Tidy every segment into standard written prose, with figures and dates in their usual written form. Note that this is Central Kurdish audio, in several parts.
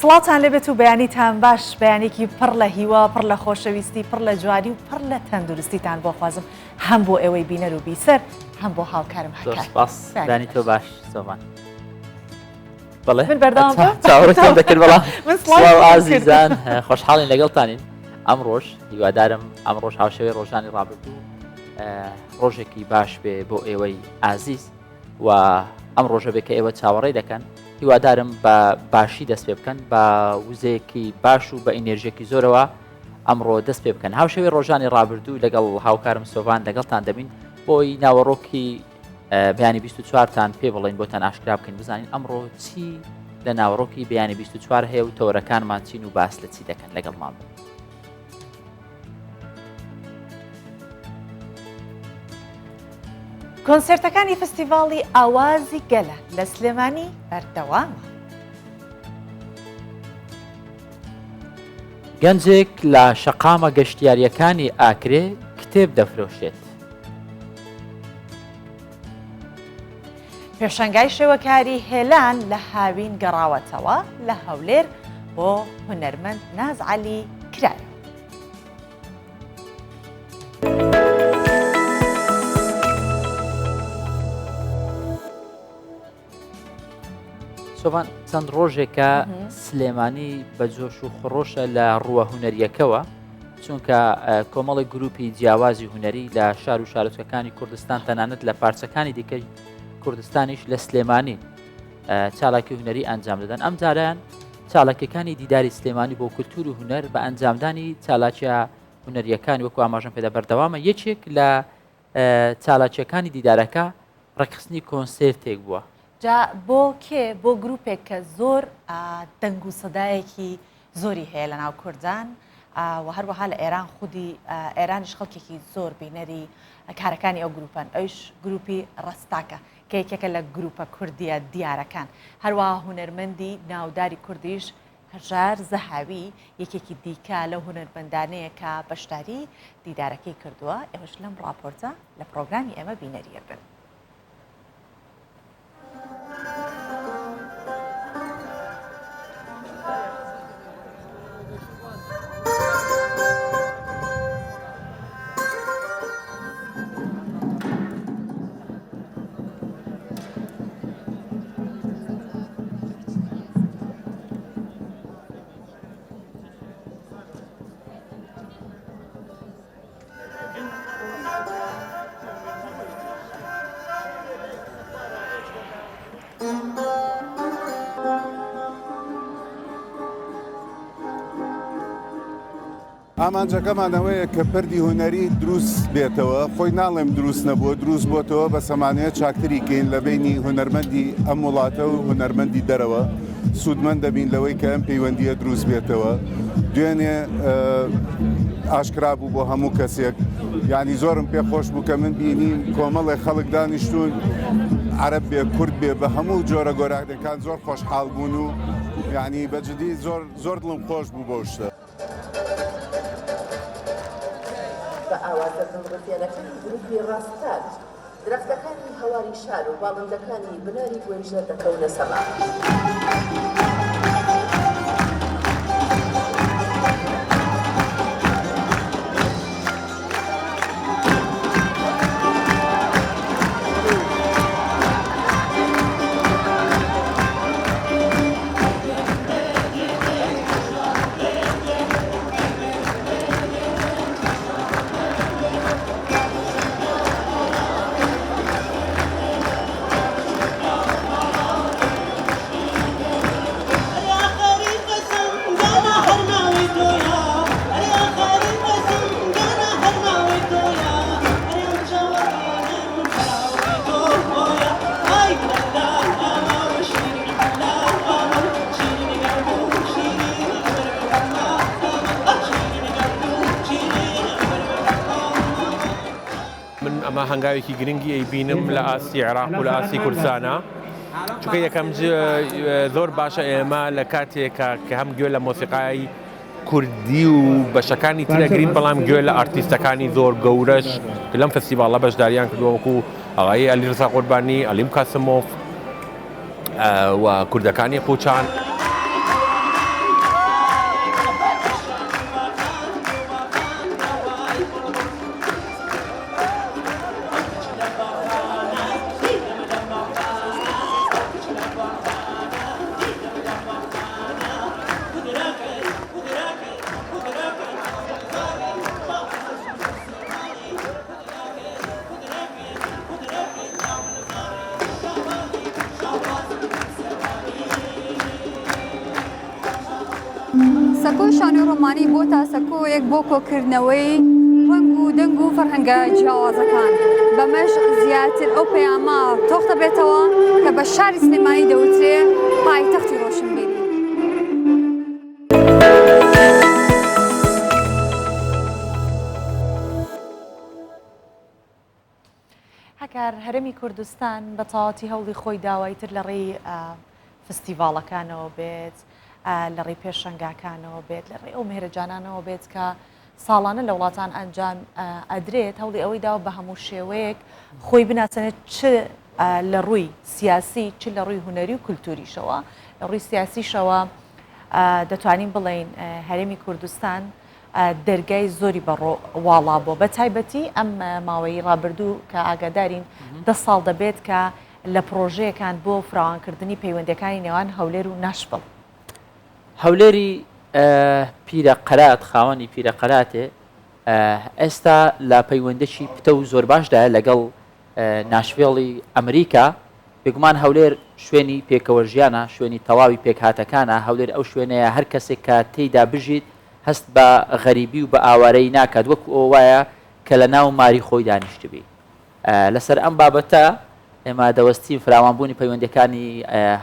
سڵاتان لێبێت و بەیانیتان باش بەیانێکی پڕ لە هیوا پڕ لە خۆشەویستی پڕ لە جوانی و پڕ لە تەندروستیتان بۆ خوازم هەم بۆ ئێوەی بینەر و بیسەر هەم بۆ هاوکارم هەکار دانی تۆ باش سۆمان بەڵێ من بەردەوام چاوەڕێتم دەکرد بەڵام سڵاو ئازیزان خۆشحاڵین لەگەڵتانین ئەم ڕۆژ هیوادارم ئەم ڕۆژ هاوشەوەی ڕۆژانی ڕابردوو ڕۆژێکی باش بێ بۆ ئێوەی ئازیز و ئەم ڕۆژە بێ کە ئێوە چاوەڕێ دەکەن هیوادارم بە باشی دەست پێ بکەن بە وزەیەکی باش و بە ئینێرژێکی زۆرەوە ئەمڕۆ دەست پێ بکەن هاوشەوەی ڕۆژانی ڕابردوو لەگەڵ هاوکارم سۆڤان لەگەڵتان دەبین بۆی ناوەڕۆکی بەیانی 24تان پێ بڵێن بۆتان ئاشکرا بکەین بزانین ئەمڕۆ چی لە ناوەڕۆکی بەیانی 24 هەیە و تەورەکانمان چین و باس لە چی دەکەن لەگەڵمان بن. کۆنسرتەکانی فستیڤاڵی ئاوازی گەلە لە سلێمانی بەردەوامە. گەنجێک لە شەقامە گەشتیاریەکانی ئاکرێ کتێب دەفرۆشێت. پێشەنگای شێوەکاری هێلان لە هاوین گەڕاوەتەوە لە هەولێر بۆ هونەرمەند ناز عەلی کرایە. سۆڤان چەند ڕۆژێکە سلێمانی بە جۆش و خڕۆشە لە ڕووە هونەریەکەوە چونکە کۆمەڵی گروپی جیاوازی هونەری لە شار و شارۆچکەکانی کوردستان تەنانەت لە پارچەکانی دیکەی کوردستانیش لە سلێمانی چالاکی هونەری ئەنجام دەدەن ئەم جاریان چالاکیەکانی دیداری سلێمانی بۆ کولتور و هونەر بە ئەنجامدانی چالاکیە هونەریەکانی وەکو ئاماژەم پێدا بەردەوامە یەکێک لە چالاکیەکانی دیدارەکە ڕێکخستنی کۆنسێرتێک بووە. جا بۆ کێ بۆ گروپێک کە زۆر دەنگ و سەدایەکی زۆری هەیە لە ناو کوردان و هەروەها لە ئێران خودی ئێرانیش خەڵکێکی زۆر بینەری کارەکانی ئەو گروپان ئەوش گروپی ڕستاکە کە یەکێکە لە گروپە کوردیە دیارەکان هەروەها هونەرمەندی ناوداری کوردیش هەژار زەهاوی یەکێکی دیکە لە هونەرمەندانەیە کە بەشداری دیدارەکەی کردووە ئێوەش لەم ڕاپۆرتە لە پرۆگرامی ئێمە بینەریە بن. ئامانجەکەمانەوەیە کە پردی هونەری دروست بێتەوە خۆی ناڵێم دروست نەبووە دروست بۆتەوە بە سەمانەیە چاکتری کەین لە بینی هونەرمەندی ئەم وڵاتە و هونەرمەندی دەرەوە سوودمەند دەبین لەوەی کە ئەم پەیوەندیە دروست بێتەوە دوێنێ ئاشکرا بوو بۆ هەموو کەسێک یعنی زۆرم پێ خۆش بوو کە من بینیم کۆمەڵێک خەڵک دانیشتون عەرەب بێ کورد بێ بە هەموو جۆرە گۆرانیەکان زۆر خۆشحاڵ بوون و یعنی بەجددی زۆر دڵم خۆش بوو بۆ شتە. بە ئاوازە زمڕەتێنەکەی گروپی ڕاستات درەختەکانی هەواری شار و باڵندەکانی بناری گوێژە دەکەونە سەما. ئەمە هەنگاوێکی گرنگی ئەیبینم لە ئاسی عێراق و لە ئاسی کوردستانە چونکە یەکەم زۆر باشە ئێمە لە کاتێکە کە هەم گوێ لە مۆسیقای کوردی و بەشەکانی ترەگرین بەڵام گوێ لە ئارتیستەکانی زۆر گەورەش کە لەم فستیڤاڵە بەشداریان کردووە وەکو ئاغای ئەلیرزا قوربانی ئەلیم کاسمۆف و کوردەکانی قوچان. سەکۆ شانی ڕۆمانی بۆ تا سەکۆیەک بۆ کۆکردنەوەی ڕنگ و دەنگ و فەرهەنگە جیاوازەکان بەمەش زیاتر ئەو پەیامە تۆختە بێتەوە کە بە شاری سلێمانی دەوترێ پایتەختی ڕۆشنبیری. هەکار هەرێمی کوردستان بە تەواوەتی هەوڵی خۆی داوایتر لە ڕێی فستیڤاڵەکانەوە بێت، لە ڕێی پێشەنگاکانەوە بێت، لە ڕێی ئەو مێرەجانانەوە بێت کە ساڵانە لە وڵاتان ئەنجام ئەدرێت، هەوڵی ئەوەی داوە بە هەموو شێوەیەک خۆی بناسەنێت چ لە ڕووی سیاسی چ لە ڕووی هوەری و کولتوریشەوە. لە ڕووی سیاسیشەوە دەتوانین بڵێن هەرێمی کوردستان دەرگای زۆری بەڕواڵا بۆ بە تایبەتی ئەم ماوەی ڕابردوو کە ئاگادارین 10 ساڵ دەبێت کە لە پرۆژەیەکان بۆ فراوانکردنی پەیوەندەکانی نێوان هەولێر و ناشڤڵ. هەولێری پیرەقەرات خاوەنی پیرەقەراتێ ئێستا لە پەیوەندەشی پتە و زۆر باشدایە لەگەڵ ناشڤێڵی ئەمریکا. بێگومان هەولێر شوێنی پێکەوە ژیانە، شوێنی تەواوی پێکهاتەکانە. هەولێر ئەو شوێنەیە هەر کەسێک کە تێیدا بژیت هەست بە غەریبی و بە ئاوارەی ناکات، وەکو ئەو وایە کە لە ناو ماری خۆی دانیشتبی. لەسەر ئەم بابەتە ئێمە دەوەستیم فراوانبوونی پەیوەندەکانی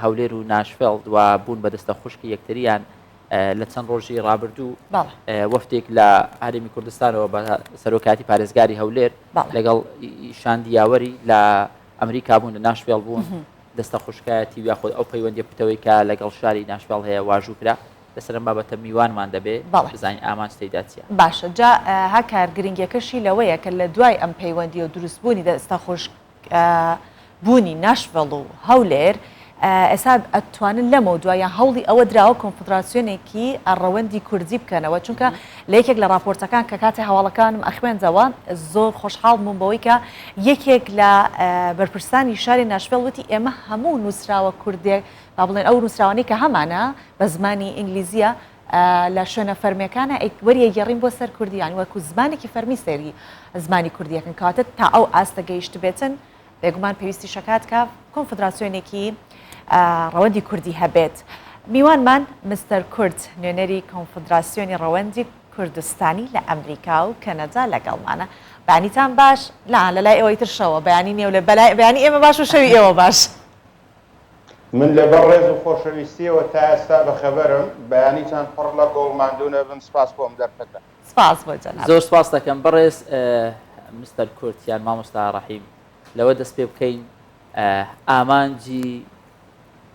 هەولێر و ناشڤێڵ و بوون بە دەستە خوشکی یەکتریان لە چەند ڕۆژی ڕابردوو وەفتێک لە هەرێمی کوردستانەوە بە سەرۆکاتی پارێزگاری هەولێر لەگەڵ شاندیاوەری لە ئەمریکا بوون، لە ناشڤێڵ بوون، دەستە خوشکایەتی یاخود ئەو پەیوەندی پتەوەی کە لەگەڵ شاری ناشڤێڵ هەیە واژوو کرا. لەسەرم بابەتە میوانمان دەبێت بزانین ئامانج تێیدا چیە. باشە، جا هەکار گرنگەکەشی لەوەیە کە لە دوای ئەم پەیوەندی و دروستبوونی دەستە خۆش بوونی ناشڤڵ و هەولێر ئێستا ئەتوانن لەمە دوایە هەوڵی ئەوە دراوە کۆنفدراسیۆنێکی ڕەوەندی کوردی بکەنەوە، چونکە لە یەکێک لە راپۆرتەکان کە کاتی هەواڵەکانم ئەخوێنزەوە زۆر خۆشحاڵ بووم بەوەی کە یەکێک لە بەرپرسانی شاری ناشڤڵ وتی ئێمە هەموو نووسراوە کوردێک با بڵێن ئەو نووسراوانی کە هەمانە بە زمانی ئینگلیزیە لە شوێنە فەرمیەکانە وەریە گەڕین بۆ سەر کوردیان وەکو زمانێکی فەرمی سێری زمانی کوردیەکەن کاتت تا ئەو ئاستە گەیشت بێتن. بێگومان پێویستی شکات کە کۆنفدراسیۆنێکی ڕەوەندی کوردی هەبێت. میوانمان مستەر کورد نوێنەری کۆنفدراسیۆنی ڕەوەندی کوردستانی لە ئەمریکا و کەنەدا لەگەڵمانە. بەیانیتان باش لە لای ئێوەی ترشەوە بەیانی نێو لە بەیانی ئێمە باش و شەوی ئێوە باش. من لەبەر ڕێز و خۆشەویستیەوە تا ئێستا بەخەبەرم بەیانیتان پڕ لە گۆڵماندوونە بن سپاس بۆم دەرفەکە. سپاس بۆ جەناب. زۆر سپاس دەکەم بەڕێز مستەر کورد یان مامۆستا ڕەحیم لەوە دەست پێ بکەین ئامانجی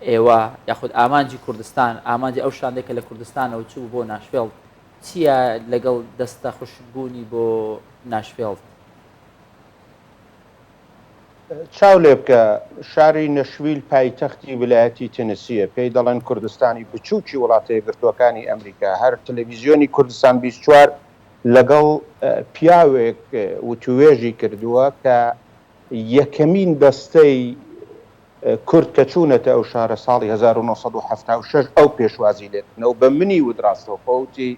ئێوە یاخود ئامانجی کوردستان، ئامانجی ئەو شاندێکە لە کوردستانەوە چوو بۆ ناشڤێڵ چییە لەگەڵ دەستە خوشبوونی بۆ ناشڤێڵ؟ چاو لێ بکە شاری نەشویل پایتەختی ویلایەتی تێنەسیە، پێی دەڵێن کوردستانی بچووکی وڵاتە یەکگرتووەکانی ئەمریکا. هەر تەلەڤیزیۆنی کوردستان 24 لەگەڵ پیاوێک وتوێژی کردووە کە یەکەمین دەستەی کورد کە چوونەتە ئەو شارە ساڵی 1976 ئەو پێشوازی لێتنەوە بە منی ودراستەوە وتی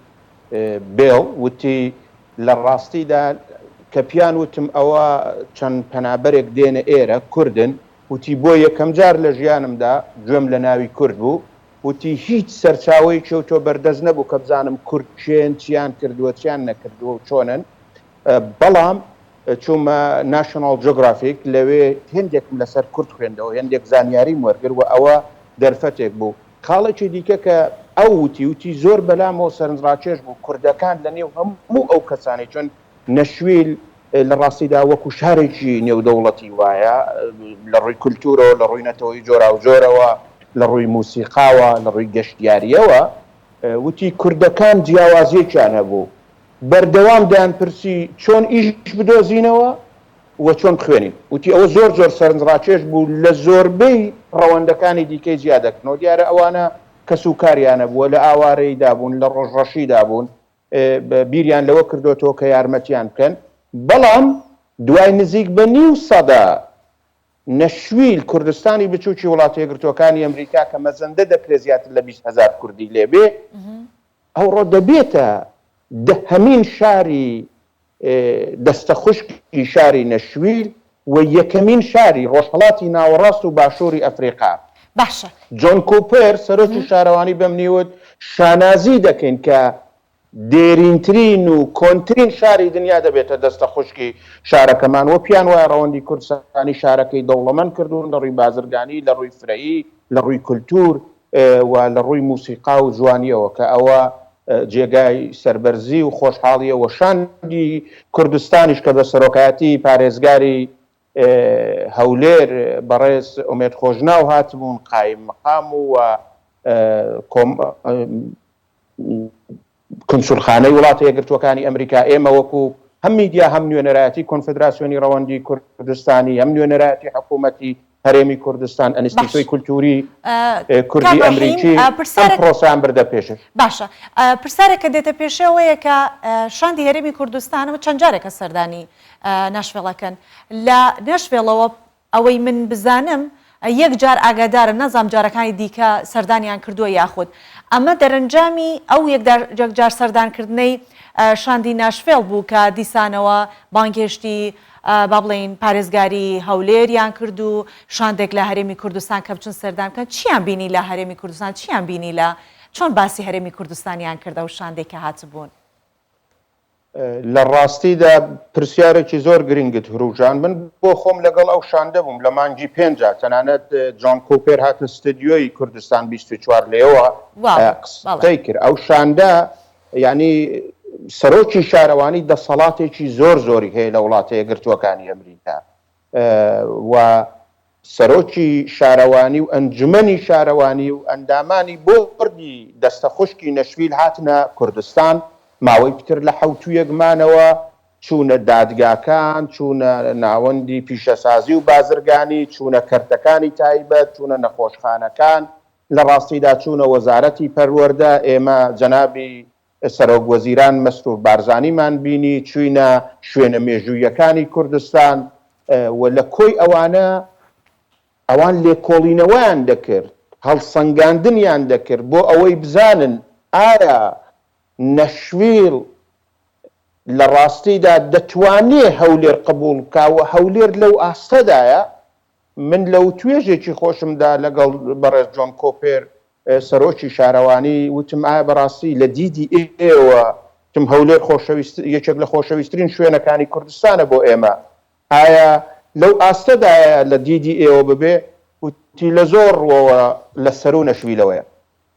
بێڵ وتی لە ڕاستیدا کە پیان وتم ئەوە چەند پەنابەرێک دێنە ئێرە کوردن، وتی بۆ یەکەم جار لە ژیانمدا گوێم لە ناوی کورد بوو، وتی هیچ سەرچاوی کەوتۆ بەردەست نەبوو کە بزانم کورد چێن چیان کردووە چیان نەکردووە و چۆنن. بەڵام چوومە ناشنال جۆگرافیک لەوێ هێندێکم لەسەر کورد خوێندەوە، هێندێک زانیاریم وەرگر و ئەوە دەرفەتێک بوو. خاڵێکی دیکە کە ئەو وتی زۆر بەلامەوە سەرنجڕاکێش بوو کوردەکان لە نێو هەموو ئەو کەسانی چۆن نەشویل لە ڕاستیدا وەکو شارێکی نێودەوڵەتی وایە لە ڕووی کولتورەوە، لە ڕووی نەتەوەی جۆرا و جۆرەوە، لە ڕووی موسیقاوە، لە ڕووی گەشتیاریەوە، وتی کوردەکان جیاوازیەکیان هەبوو. بەردەوام دایان پرسی چۆن ئیش بدۆزینەوە و چۆن بخوێنین، وتی ئەوە زۆر زۆر سەرنجڕاکێش بوو لە زۆربەی ڕەوەندەکانی دیکەی زیادەکەنەوە. دیارە ئەوانە کەس و کاریانە بووە، لە ئاوارەیدا بوون، لە ڕۆژڕەشیدا بوون، بیریان لەوە کردوەوە کە یارمەتیان بکەن. بەڵام دوای نزیک بە نیو سەدا نەشویل کوردستانی بچووکی وڵاتە یەکگرتووەکانی ئەمریکا کە مەزەندە دەکرێت زیاتر لە 20,000 کوردی لێبێ ئەوڕۆ دەبێتە هەمین شاری دەستە خوشکی شاری نەشویل و یەکەمین شاری ڕۆژهەڵاتی ناوەڕاست و باشووری ئەفریقا. باشە جۆن کوپەر سەرۆکی شارەوانی بەمنیوت شانازی دەکەین کە دێرینترین و کۆنترین شاری دنیا دەبێتە دەستە خوشکی شارەکەمان وە پیان وایە ڕەوەندی کوردستانی شارەکەی دەوڵەمەند کردوون لە ڕووی بازرگانی لە ڕووی فرەیی لە ڕووی کولتور و لە ڕووی موسیقا و جوانیەوە کە ئەوە جێگای سەربەرزی و خۆشحاڵیە و شاندی کوردستانیش کە بە سەرۆکایەتی پارێزگاری هەولێر بەڕێز ئومێد خۆشناو هاتبوون قایم مەقام و کنسولخانەی وڵاتی یەکگرتووەکانی ئەمریکا ئێمە وەکو هەم میدیا هەم نوێنەرایەتی کۆنفدراسیۆنی ڕەوەندی کوردستانی هەم نوێنەرایەتی حکوومەتی هەرێمی کوردستان ئەنستیتۆی کولتوری کوردی ئەمریکی ئەم پرۆسەیان بردە پێشە. باشە پرسیارێک کە دێتە پێشەوەیە کە شاندی هەرێمی کوردستانەوە چەند جارێکە سەردانی ناشڤێڵەکەن لە ناشڤێڵەوە ئەوەی من بزانم یەک جار ئاگادارم نەزام جارەکانی دیکە سەردانیان کردووە یاخود ئەمە دەرەنجامی ئەو یەک جار سەردانکردنەی شاندی ناشڤێڵ بوو کە دیسانەوە بانگهێشتی با بڵێن پارێزگاری هەولێریان کرد و شاندێک لە هەرێمی کوردستان کە بچن سەردان بکەن چیان بینی لە هەرێمی کوردستان چیان بینی لە چۆن باسی هەرێمی کوردستانیان کردە و شاندێککە هاتبوون لە ڕاستیدا پرسیارێکی زۆر گرنگت هروژان من بۆ خۆم لەگەڵ ئەو شاندە بووم لە مانگی پێنجا تەنانەت جۆن کوپەر هاتە ستودیۆی کوردستان 24 لێەوە قسەی کرد ئەو شاندە یعنی سەرۆکی شارەوانی دەسەڵاتێکی زۆری هەیە لە وڵاتە یەکگرتووەکانی ئەمریکا و سەرۆکی شارەوانی و ئەنجومەنی شارەوانی و ئەندامانی بۆ بردی دەستە خوشکی نەشویل هاتنە کوردستان ماوەی پتر لە حوتویەکمانەوە چوونە دادگاکان چوونە ناوەندی پیشەسازی و بازرگانی چوونە کەرتەکانی تایبەت چوونە نەخۆشخانەکان لە ڕاستیدا چوونە وەزارەتی پەروەردە ئێمە جەنابی سەرۆک وەزیران مەستوور بارزانیمان بینی چوینە شوێنە مێژوویەکانی کوردستان و لە کۆی ئەوان لێکۆڵینەوەیان دەکرد هەڵسەنگاندنیان دەکرد بۆ ئەوەی بزانن ئایا نەشویل لە ڕاستیدا دەتوانێ هەولێر قبول کاوە هەولێر لەو ئاستەدایە من لەو توێژێکی خۆشمدا لەگەڵ بەڕێز جۆن کۆپەر سەرۆکی شارەوانی وتم ئایا بەڕاستی لە دیدی ئێوە تم هەولێر یەکێک لە خۆشەویستترین شوێنەکانی کوردستانە بۆ ئێمە ئایا لەو ئاستەدایە لە دیدی ئێوە ببێ وتی لە زۆرەوە لە سەر و نەشویلەوەیە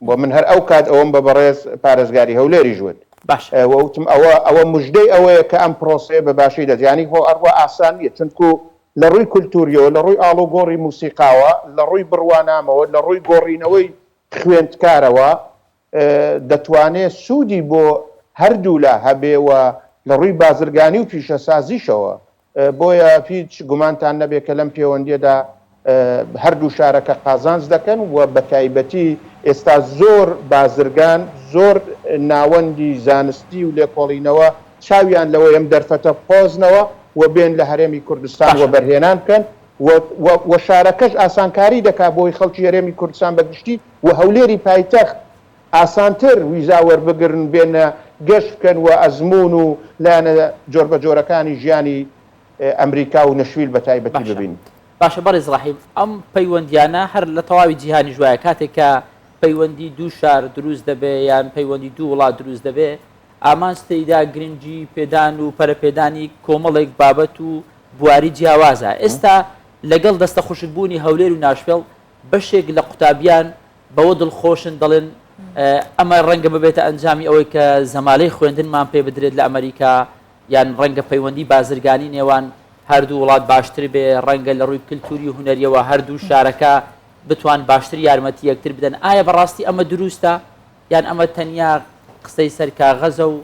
بۆ من هەر ئەو کات ئەوم بە بەڕێز پارێزگاری هەولێری ژوت وتم ئەوە مژدەی ئەوەیە کە ئەم پرۆسەیە بە باشی دەزیانی هۆ ئەڕوا ئاسان نیە چونکو لە ڕووی کولتوریەوە لە ڕووی ئاڵوگۆڕی موسیقاوە لە ڕووی بڕوانامەوە لە ڕووی گۆڕینەوەی خوێندکارەوە دەتوانێت سوودی بۆ هەردوو لە هەبێوە لە ڕووی بازرگانی و پیشەسازیشەوە بۆیە هیچ گومانتان نەبێ کە لەم پەیوەندیەدا هەردوو شارەکە قازانج دەکەن و بە تایبەتی ئێستا زۆر بازرگان زۆر ناوەندی زانستی و لێکۆڵینەوە چاویان لەوەی ئەم دەرفەتە قۆزنەوە و بێن لە هەرێمی کوردستان و بەرهێنان بکەن و شارەکەش ئاسانکاری دەکا بۆی خەڵکی هەرێمی کوردستان بەگشتی و هەولێری پایتەخت ئاسانتر ویزا وەربگرن بێنە گەشت بکەن و ئەزمون و لایەنە جۆر بە جۆرەکانی ژیانی ئەمریکا و نەشویل بە تایبەتی ببین. باشە بەڕێز ڕەحیم ئەم پەیوەندیانە هەر لە تەواوی جیهانی ژوایە کاتێککە پەیوەندی دوو شار دروست دەبێ یان پەیوەندی دوو وڵات دروست دەبێ ئامانستەیدا گرنگی پێدان و پەرەپێدانی کۆمەڵێک بابەت و بواری جیاوازە ئێستا لەگەڵ دەستە خوشکبوونی هەولێر و ناشڤێڵ بەشێک لە قوتابیان بەوە دڵخۆشن دەڵێن ئەمە ڕەنگە ببێتە ئەنجامی ئەوەی کە زەمالەی خوێندنمان پێ بدرێت لە ئەمریکا یان ڕەنگە پەیوەندی بازرگانی نێوان هەردوو وڵات باشتر بێ ڕەنگە لە ڕووی کللتوری و هوەریەوە هەردوو شارەکە بتوان باشتر یارمەتی یەکتر بدەن ئایا بەڕاستی ئەمە دروستە یان ئەمە تەنیا قسەی سەر کاغەزە و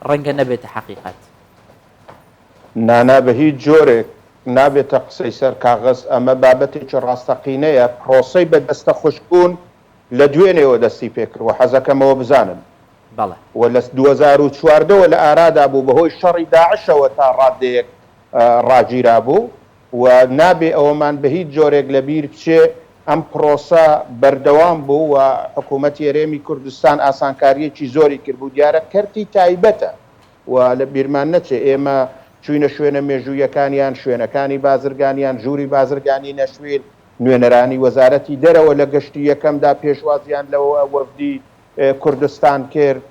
ڕەنگە نەبێتە حەقیقەت نانا بە هیچ جۆرێک نابێتە قسەی سەر کاغەز ئەمە بابەتێکی ڕاستەقینەیە پرۆسەی بە دەستە خوشکبوون لە دوێنێەوە دەستی پێکرد و حەزەکەمەوە بزانم و لە 2014 لە ئارادا بوو بەهۆی شەڕی داعشەوە تا ڕادەیەک ڕاگیرا بوو و نابێ ئەوەمان بە هیچ جۆرێک لە بیر بچێ ئەم پرۆسە بەردەوام بوو و حکوومەتی هەرێمی کوردستان ئاسانکاریەکی زۆری کرد بوو دیارە کەرتی تایبەتە و لە بیرمان نەچێ ئێمە چوینە شوێنە مێژوویەکانیان شوێنەکانی بازرگانیان ژووری بازرگانی نەشویل نوێنەرانی وەزارەتی دەرەوە لە گەشتی یەکەمدا پێشوازیان لەوە وەفدی کوردستان کرد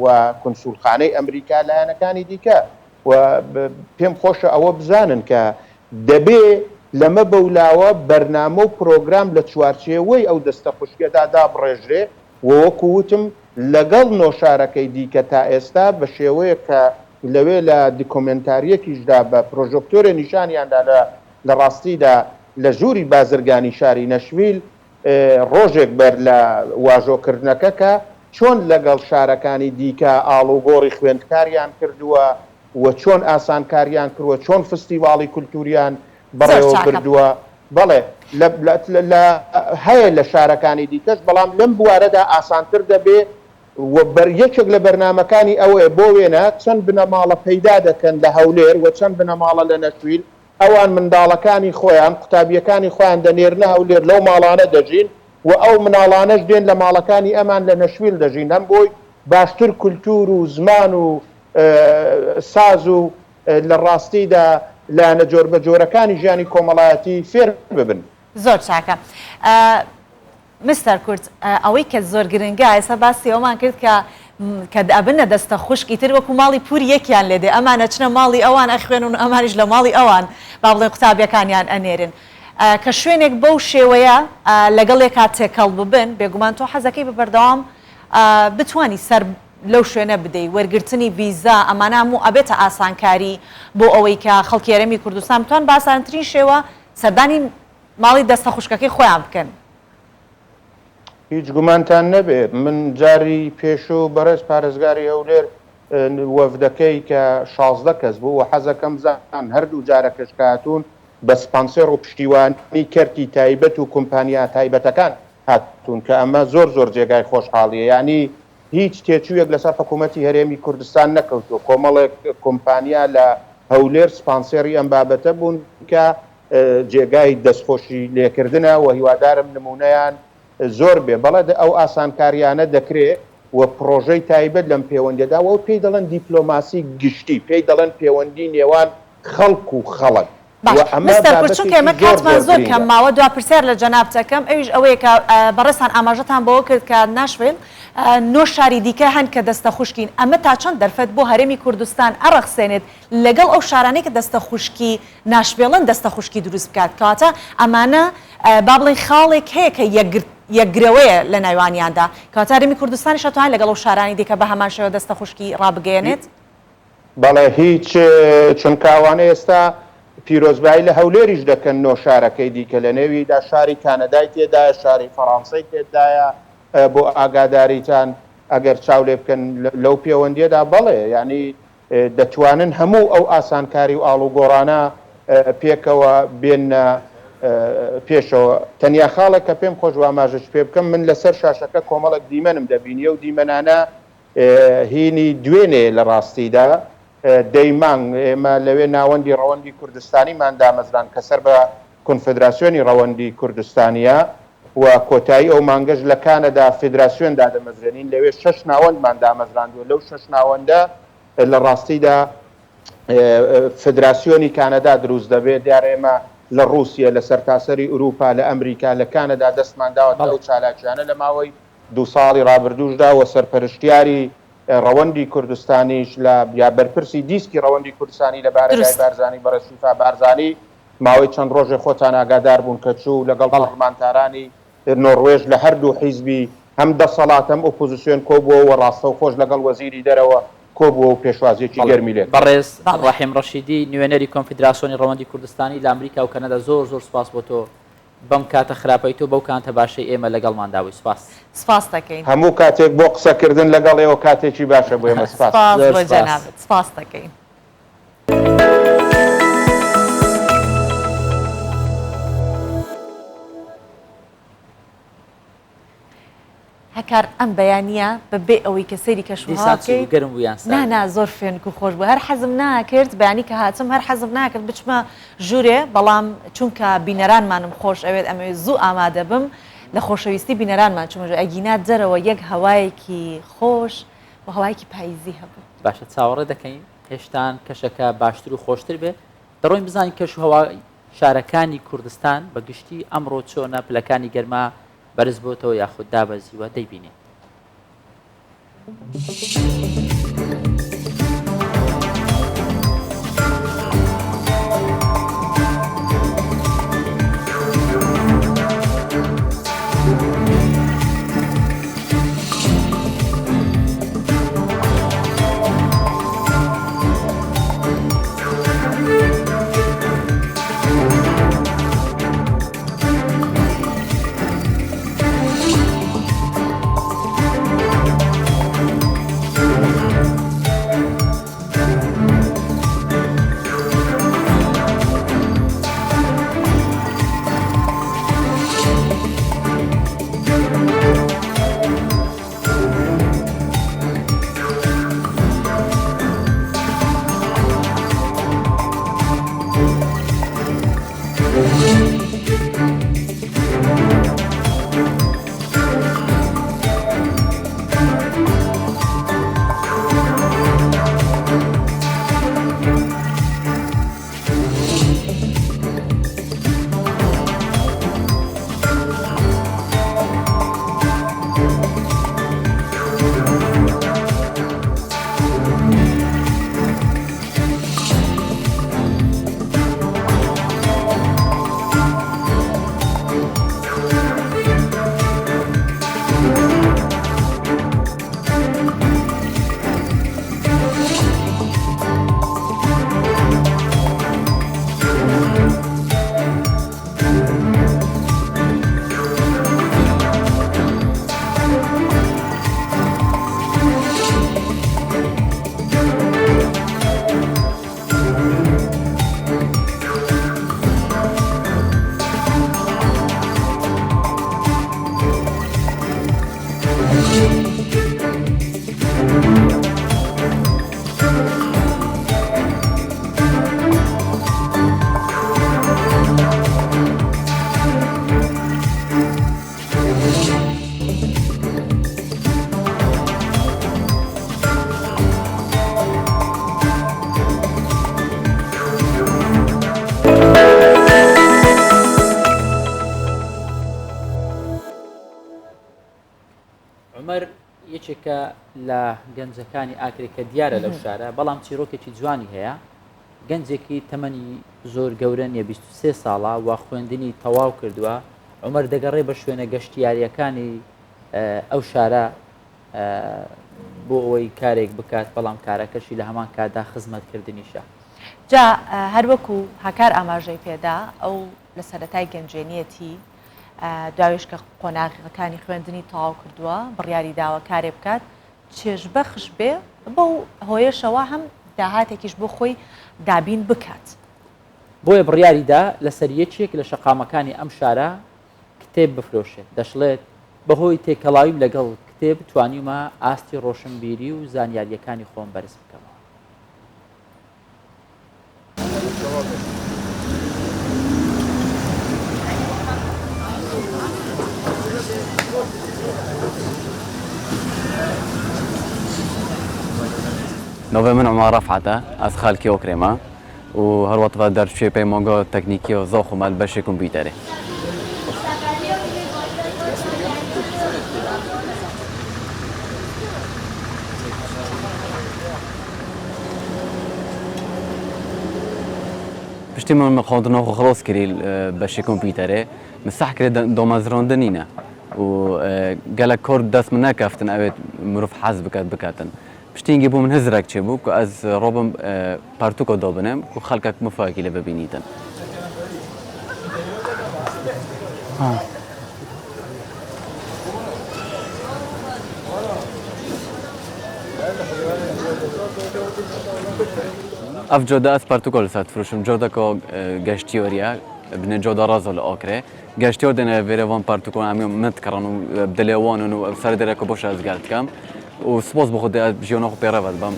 و کنسولخانەی ئەمریکا لایەنەکانی دیکە و پێم خۆشە ئەوە بزانن کە دەبێ لەمە بەولاوە بەرنامە و پرۆگرام لە چوارچێوەی ئەو دەستە خوشکێدا دابڕێژرێ وەکو وتم لەگەڵ نۆشارەکەی دیکە تا ئێستا بە شێوەیە کە لەوێ لە دیکۆمنتاریەکیشدا بە پرۆژۆکتۆرە نیشانیاندا لە ڕاستیدا لە ژووری بازرگانی شاری نەشویل ڕۆژێک بەر لە واژۆکردنەکە کە چۆن لەگەڵ شارەکانی دیکە ئاڵوگۆڕی خوێندکاریان کردووە و چۆن ئاسانکاریان کردووە چۆن فستیواڵی کولتوریان بەڕێوە کردووە بەڵێ هەیە لە شارەکانی دیکەش بەڵام لەم بوارەدا ئاسانتر دەبێ یەکێک لە بەرنمەکانی ئەوەیە بۆ وێنە چەند بنەماڵە پەیدا دەکەن لە هەولێر و چەند بنەماڵە لە نەشویل ئەوان منداڵەکانی خۆیان قوتابیەکانی خۆیان دەنێرنە هەولێر لەو ماڵانە دەژین و ئەو مناڵانەش دێن لە ماڵەکانی ئەمان لە نەشویل دەژین هەم بۆی باشتر کولتور و زمان و ساز و لە ڕاستیدا لایەنە جۆر بە جۆرەکانی ژیانی کۆمەڵایەتی فێر ببن. زۆر چاکە. مستەر کورت ئەوەی کە زۆر گرنگە ئێستا باسی ئەومان کرد کە ئەبنە دەستە خوشکی تر وەکو ماڵی پوری یەکیان لێدێ ئەمانە چنە ماڵی ئەوان ئەخوێن و ئەمانیش لە ماڵی ئەوان با بڵێ قوتابیەکانیان ئەنێرن کە شوێنێک بەو شێوەیە لەگەڵ ێکا تێکەڵ ببن بێگومان تۆ حەزەکەی بەبەردەوام بتوانی سەر لەو شوێنە بدەی وەرگرتنی ڤیزا ئەمانە هەموو ئەبێتە ئاسانکاری بۆ ئەوەی کە خەڵکی یارەمی کوردستان بتوان بە ئاسانترین شێوە سەردانی ماڵی دەستە خوشکەکەی خۆیان بکەن. هیچ گومانتان نەبێ من جاری پێشوو بەڕێز پارێزگاری هەولێر وەفدەکەی کە 16 کەس بوو و حەزەکەم زان هەردوو جارەکەش هاتوون بە سپانسێر و پشتیوانی کەرتی تایبەت و کۆمپانیا تایبەتەکان هاتوون کە ئەمە زۆر زۆر جێگای خۆشحاڵیە یعنی هیچ تێچوویەک لەسەر حکوومەتی هەرێمی کوردستان نەکەوتووە کۆمەڵێک کۆمپانیا لە هەولێر سپانسێری ئەم بابەتە بوون کە جێگای دەستخۆشی لێکردنە و هیوادارم نمونەیان زۆر بێ بەڵێ ئەو ئاسانکاریانە دەکرێت و پرۆژەی تایبەت لەم پەیوەندیدا و پێی دەڵێن دیپلۆماسی گشتی پێی دەڵێن پەیوەندی نێوان خەڵک و خەڵک مستەر کورت چونکە ئێمە کاتمان زۆر کەم ماوە دوا پرسیار لە جەنابەتەکەم ئەویش ئەوەیە کە بەڕێستان ئاماژەتان بەوە کرد کە ناشوێن 9 شاری دیکە هەن کە دەستە خوشکین ئەمە تا چەند دەرفەت بۆ هەرێمی کوردستان ئەڕەخسێنێت لەگەڵ ئەو شارانەی کە دەستە خوشکی ناشبێڵن دەستە خوشکی دروست بکات کاتە ئەمانە با بڵێن خاڵێک هەیە کە یەکگرەوەیە لە ناوانیاندا کاتە هەرێمی کوردستانی شەتوان لەگەڵ ئەو شارانی دیکە بە هەمان شێوە دەستە خوشکی ڕابگەێنێت بەڵێ هیچ چونکاوانە ئێستا پیرۆزبایی لە هەولێریش دەکەن 9 شارەکەی دیکە لە نێویدا شاری کانەدای تێدایە شاری فەڕانسەی تێدایە بۆ ئاگاداریتان ئەگەر چاو لێ بکەن لەو پەیوەندیەدا بەڵێ ینی دەتوانن هەموو ئەو ئاسانکاری و ئاڵوگۆڕانە پێکەوە بێنە پێشەوە تەنیا خاڵێک کە پێم خۆش ئاماژەش پێ بکەم من لەسەر شاشەکە کۆمەڵک دیمەنم دەبینیە و دیمەنانە هینی دوێنێ لە ڕاستیدا دەیمانگ ئێمە لەوێ ناوەندی ڕەوەندی کوردستانیمان دامەزران کە سەر بە کۆنفدراسیۆنی ڕەوەندی کوردستانیە و کۆتایی ئەو مانگەش لە کانەدا فیدراسیۆندا دەمەزرێنین لەوێ 6 ناوەندمان دامەزراندووە لەو 6 ناوەندە لە ڕاستیدا فیدراسیۆنی کانەدا دروست دەبێت دیارە ئێمە لە رووسیا لە سەرتاسەری ئوروپا لە ئەمریکا لە کانەدا دەستمان داوە ئەو چالاکیانە لە ماوەی 2 ساڵی ڕابردووشدا و سەرپەرشتیاری ڕەوەندی کوردستانیش لە یا بەرپرسی دیسکی ڕەوەندی کوردستانی لە بارگای بارزانی بەڕێسوفا بارزانی ماوەی چەند ڕۆژێ خۆتان ئاگادار بوون کە چوو لەگەڵ پەرلەمانتارانی نۆروێژ لە هەردوو حیزبی هەم دەسەڵات هەم ئۆپۆزیسیۆن کۆبووە و ڕاستە و خۆش لەگەڵ وەزیری دەرەوە کۆبووە و پێشوازیەکی گەرمی لێت بەڕێز ڕاحیم ڕەشیدی نوێنەری کۆنفیدراسیۆنی ڕەوەندی کوردستانی لە ئەمریکا و کەنەدا زۆر زۆر سپاس بۆ تۆ بەم کاتە خراپەی تۆ بەو کاتە باشەی ئێمە لەگەڵمان داوی سپاس دەکەین هەموو کاتێک بۆ قسەکردن لەگەڵ ئێوە کاتێکی باشە بۆ ئێمە سپاس دەکەین. هەکار ئەم بەیانە بەبێ ئەوەی کە سەیری کەشوهاکەیت نانا زۆر فێنک و خۆش بوو هەر حەزم ناکرد بەیانی کە هاتم هەر حەزم ناکرد بچمە ژوورێ بەڵام چونکە بینەرانمانم خۆش ئەوێت ئەمەوێت زوو ئامادە بم لە خۆشەویستی بینەرانمان چمەژە ئەگینات جەرەوە یەک هەوایەکی خۆش و هەوایەکی پاییزی هەبوو باشە چاوەڕێ دەکەین هێشتان کەشەکە باشتر و خۆشتر بێ دەڕۆین بزانین کەش و هەوا شارەکانی کوردستان بەگشتی ئەمڕۆ چۆنە پلەکانی گەرما بەرز بۆتەوە یاخود دابەزیوە دەیبینێت. عمر یەکێکە لە گەنجەکانی ئاکرێ کە دیارە لەو شارە بەڵام چیرۆکێکی جوانی هەیە گەنجێکی تەمەنی زۆر گەورە نیە 23 ساڵە و خوێندنی تەواو کردووە عمر دەگەڕێ بە شوێنە گەشتیاریەکانی ئەو شارە بۆ ئەوەی کارێک بکات بەڵام کارەکەشی لە هەمان کادا خزمەتکردنیشە جا هەروەکو هەکار ئاماژەی پێدا ئەو لە سەرەتای گەنجێنیەتی داوێش کە قۆناغەکانی خوێندنی تەواو کردووە بڕیاری داوە کارێ بکات چێژبەخش بێ بەو هۆیشەوە هەم داهاتێکیش بۆ خۆی دابین بکات بۆیە بڕیاریدا لەسەر یەکێک لە شەقامەکانی ئەم شارە کتێب بفرۆشێت دەشڵێت بەهۆی تێکەڵاویم لەگەڵ کتێب توانیمە ئاستی ڕۆشنبیری و زانیاریەکانی خۆم بەرز بکەمەوە. نوێ من عمر رفعتە ئەس خەڵکی ئۆکرێمە و هەروەها دەرچێ پەیمانگا تەکنیکی و زۆخ و مال بەشی کۆمپیوتەرێ. پشتی من خواندنەوە خلاص کردی بەشی کۆمپیوتەرێ مسح کرد دۆمەزراندنینە و گەلک کۆر دەست من نەکەفتن ئەوێت مرۆڤ حەز بکات بکاتن. پشتینگی بوو من هزرێک چێ بوو کە ئەس ڕۆبم پارتوکۆ دابنێم و خەڵکێک مفاکی لێ ببینیتن. ئەف جۆدا ئەس پارتوکۆ لەسەر فروشم جۆدەکە گەشتیۆریە بنێ جۆدا ڕازۆ لە ئۆکرێ گەشتیۆر دێنە vêrevان پارتوکۆ ئەمی متکڕن و بدلێوانن و سەر دەرێکە بۆ شازگار دکەم و سپۆس بۆ خۆ ژیۆنە خۆ پێڕەوەت بەم.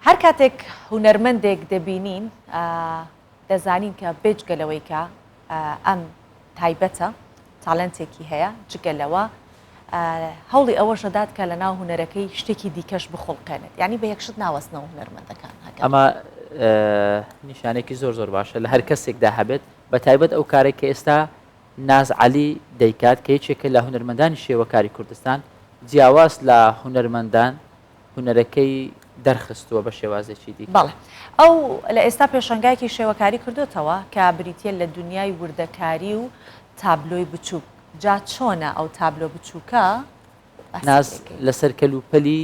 هەر کاتێک هونەرمەندێک دەبینین دەزانین کە بێجگەلەوەی کە ئەم تایبەتە تاالنتێکی هەیە جگەلەوە هەوڵی ئەوەشەدات کە لە ناو هوەرەکەی شتێکی دیکەش بخۆڵکەنێت ینی بە یەکشت ناوەستنەوە هوەرمەندەکان ئەمە نیشانێکی زۆر باشە لە هەر کەسێکدا هەبێت بە تایبەت ئەو کارێک کە ئێستا ناز عەلی دەیکات کە یەکێکە لە هونەرمەندانی شێوەکاری کوردستان جیاواز لە هونەرمەندان هونەرەکەی دەرخستووە بە شێوازێکی دی. بەڵێ ئەو لە ئێستا پێشنگایکی شێوەکاری کردوتەوە کە بریتە لە دنیای وردەکاری و تابلۆی بچووک جا چۆنە ئەو تابلۆ بچووکە ناز لەسەر کەلوپەلی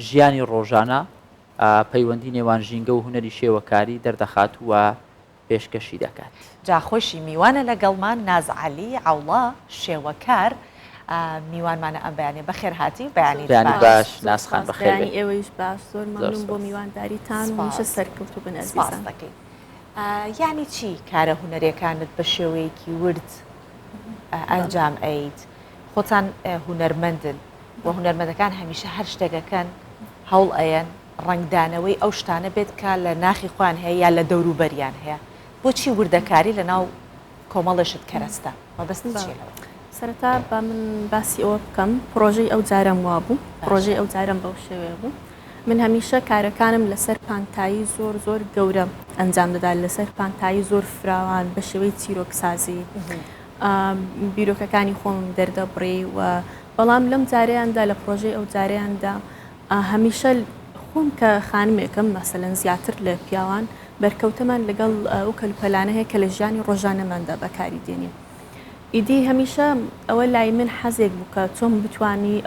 ژیانی ڕۆژانە پەیوەندی نێوان ژینگە و هونەری شێوەکاری دەردەخات وە پێشکەشی دەکات. جا خۆشی میوانە لەگەڵمان ناز عەلی عەوڵا شێوەکار میوانمانە ئەم بەیانێ بەخێر هاتی بەیانی باش ناسخان بەخێر ئێوەیش باش زۆر مەمنون بۆ میوانداریتان میشە سەرکەوتو بن ئەزیزان دەکەین. یعنی چی کارە هونەرەکانت بە شێوەیەکی ورد ئەنجام ئەیت خۆتان هونەرمەندن و هونەرمەندەکان هەمیشە هەر شتێکەکەن هەوڵ ئەیەن ڕنگدانەوەی ئەو شتانە بێت کە لە ناخی خوان هەیە یا لە دەوروبەریان هەیە بۆچی وردەکاری لە ناو کۆمەڵشت کەرەستە مەبەست چیەوە؟ سەرەتا بە من باسی ئەوە بکەم پرۆژەی ئەو جارم وا بوو پرۆژەی ئەو جارم بەو شێوێ بوو من هەمیشە کارەکانم لەسەر پانتایی زۆر گەورە ئەنجام دەدات لەسەر پانتایی زۆر فراوان بە شێوەی چیرۆکسازی بیرۆکەکانی خۆم دەردەبڕی و بەڵام لەم جارەیاندا لە پرۆژەی ئەو جارەیاندا هەمیشە خۆم کە خانمێکم مەسەلەن زیاتر لە پیاوان بەرکەوتەمان لەگەڵ ئەو کەلوپەلانە هەیە کە لە ژیانی ڕۆژانەماندا بەکاری دێنین ئیدی هەمیشە ئەوە لای من حەزێک بوو کە چۆن بتوانی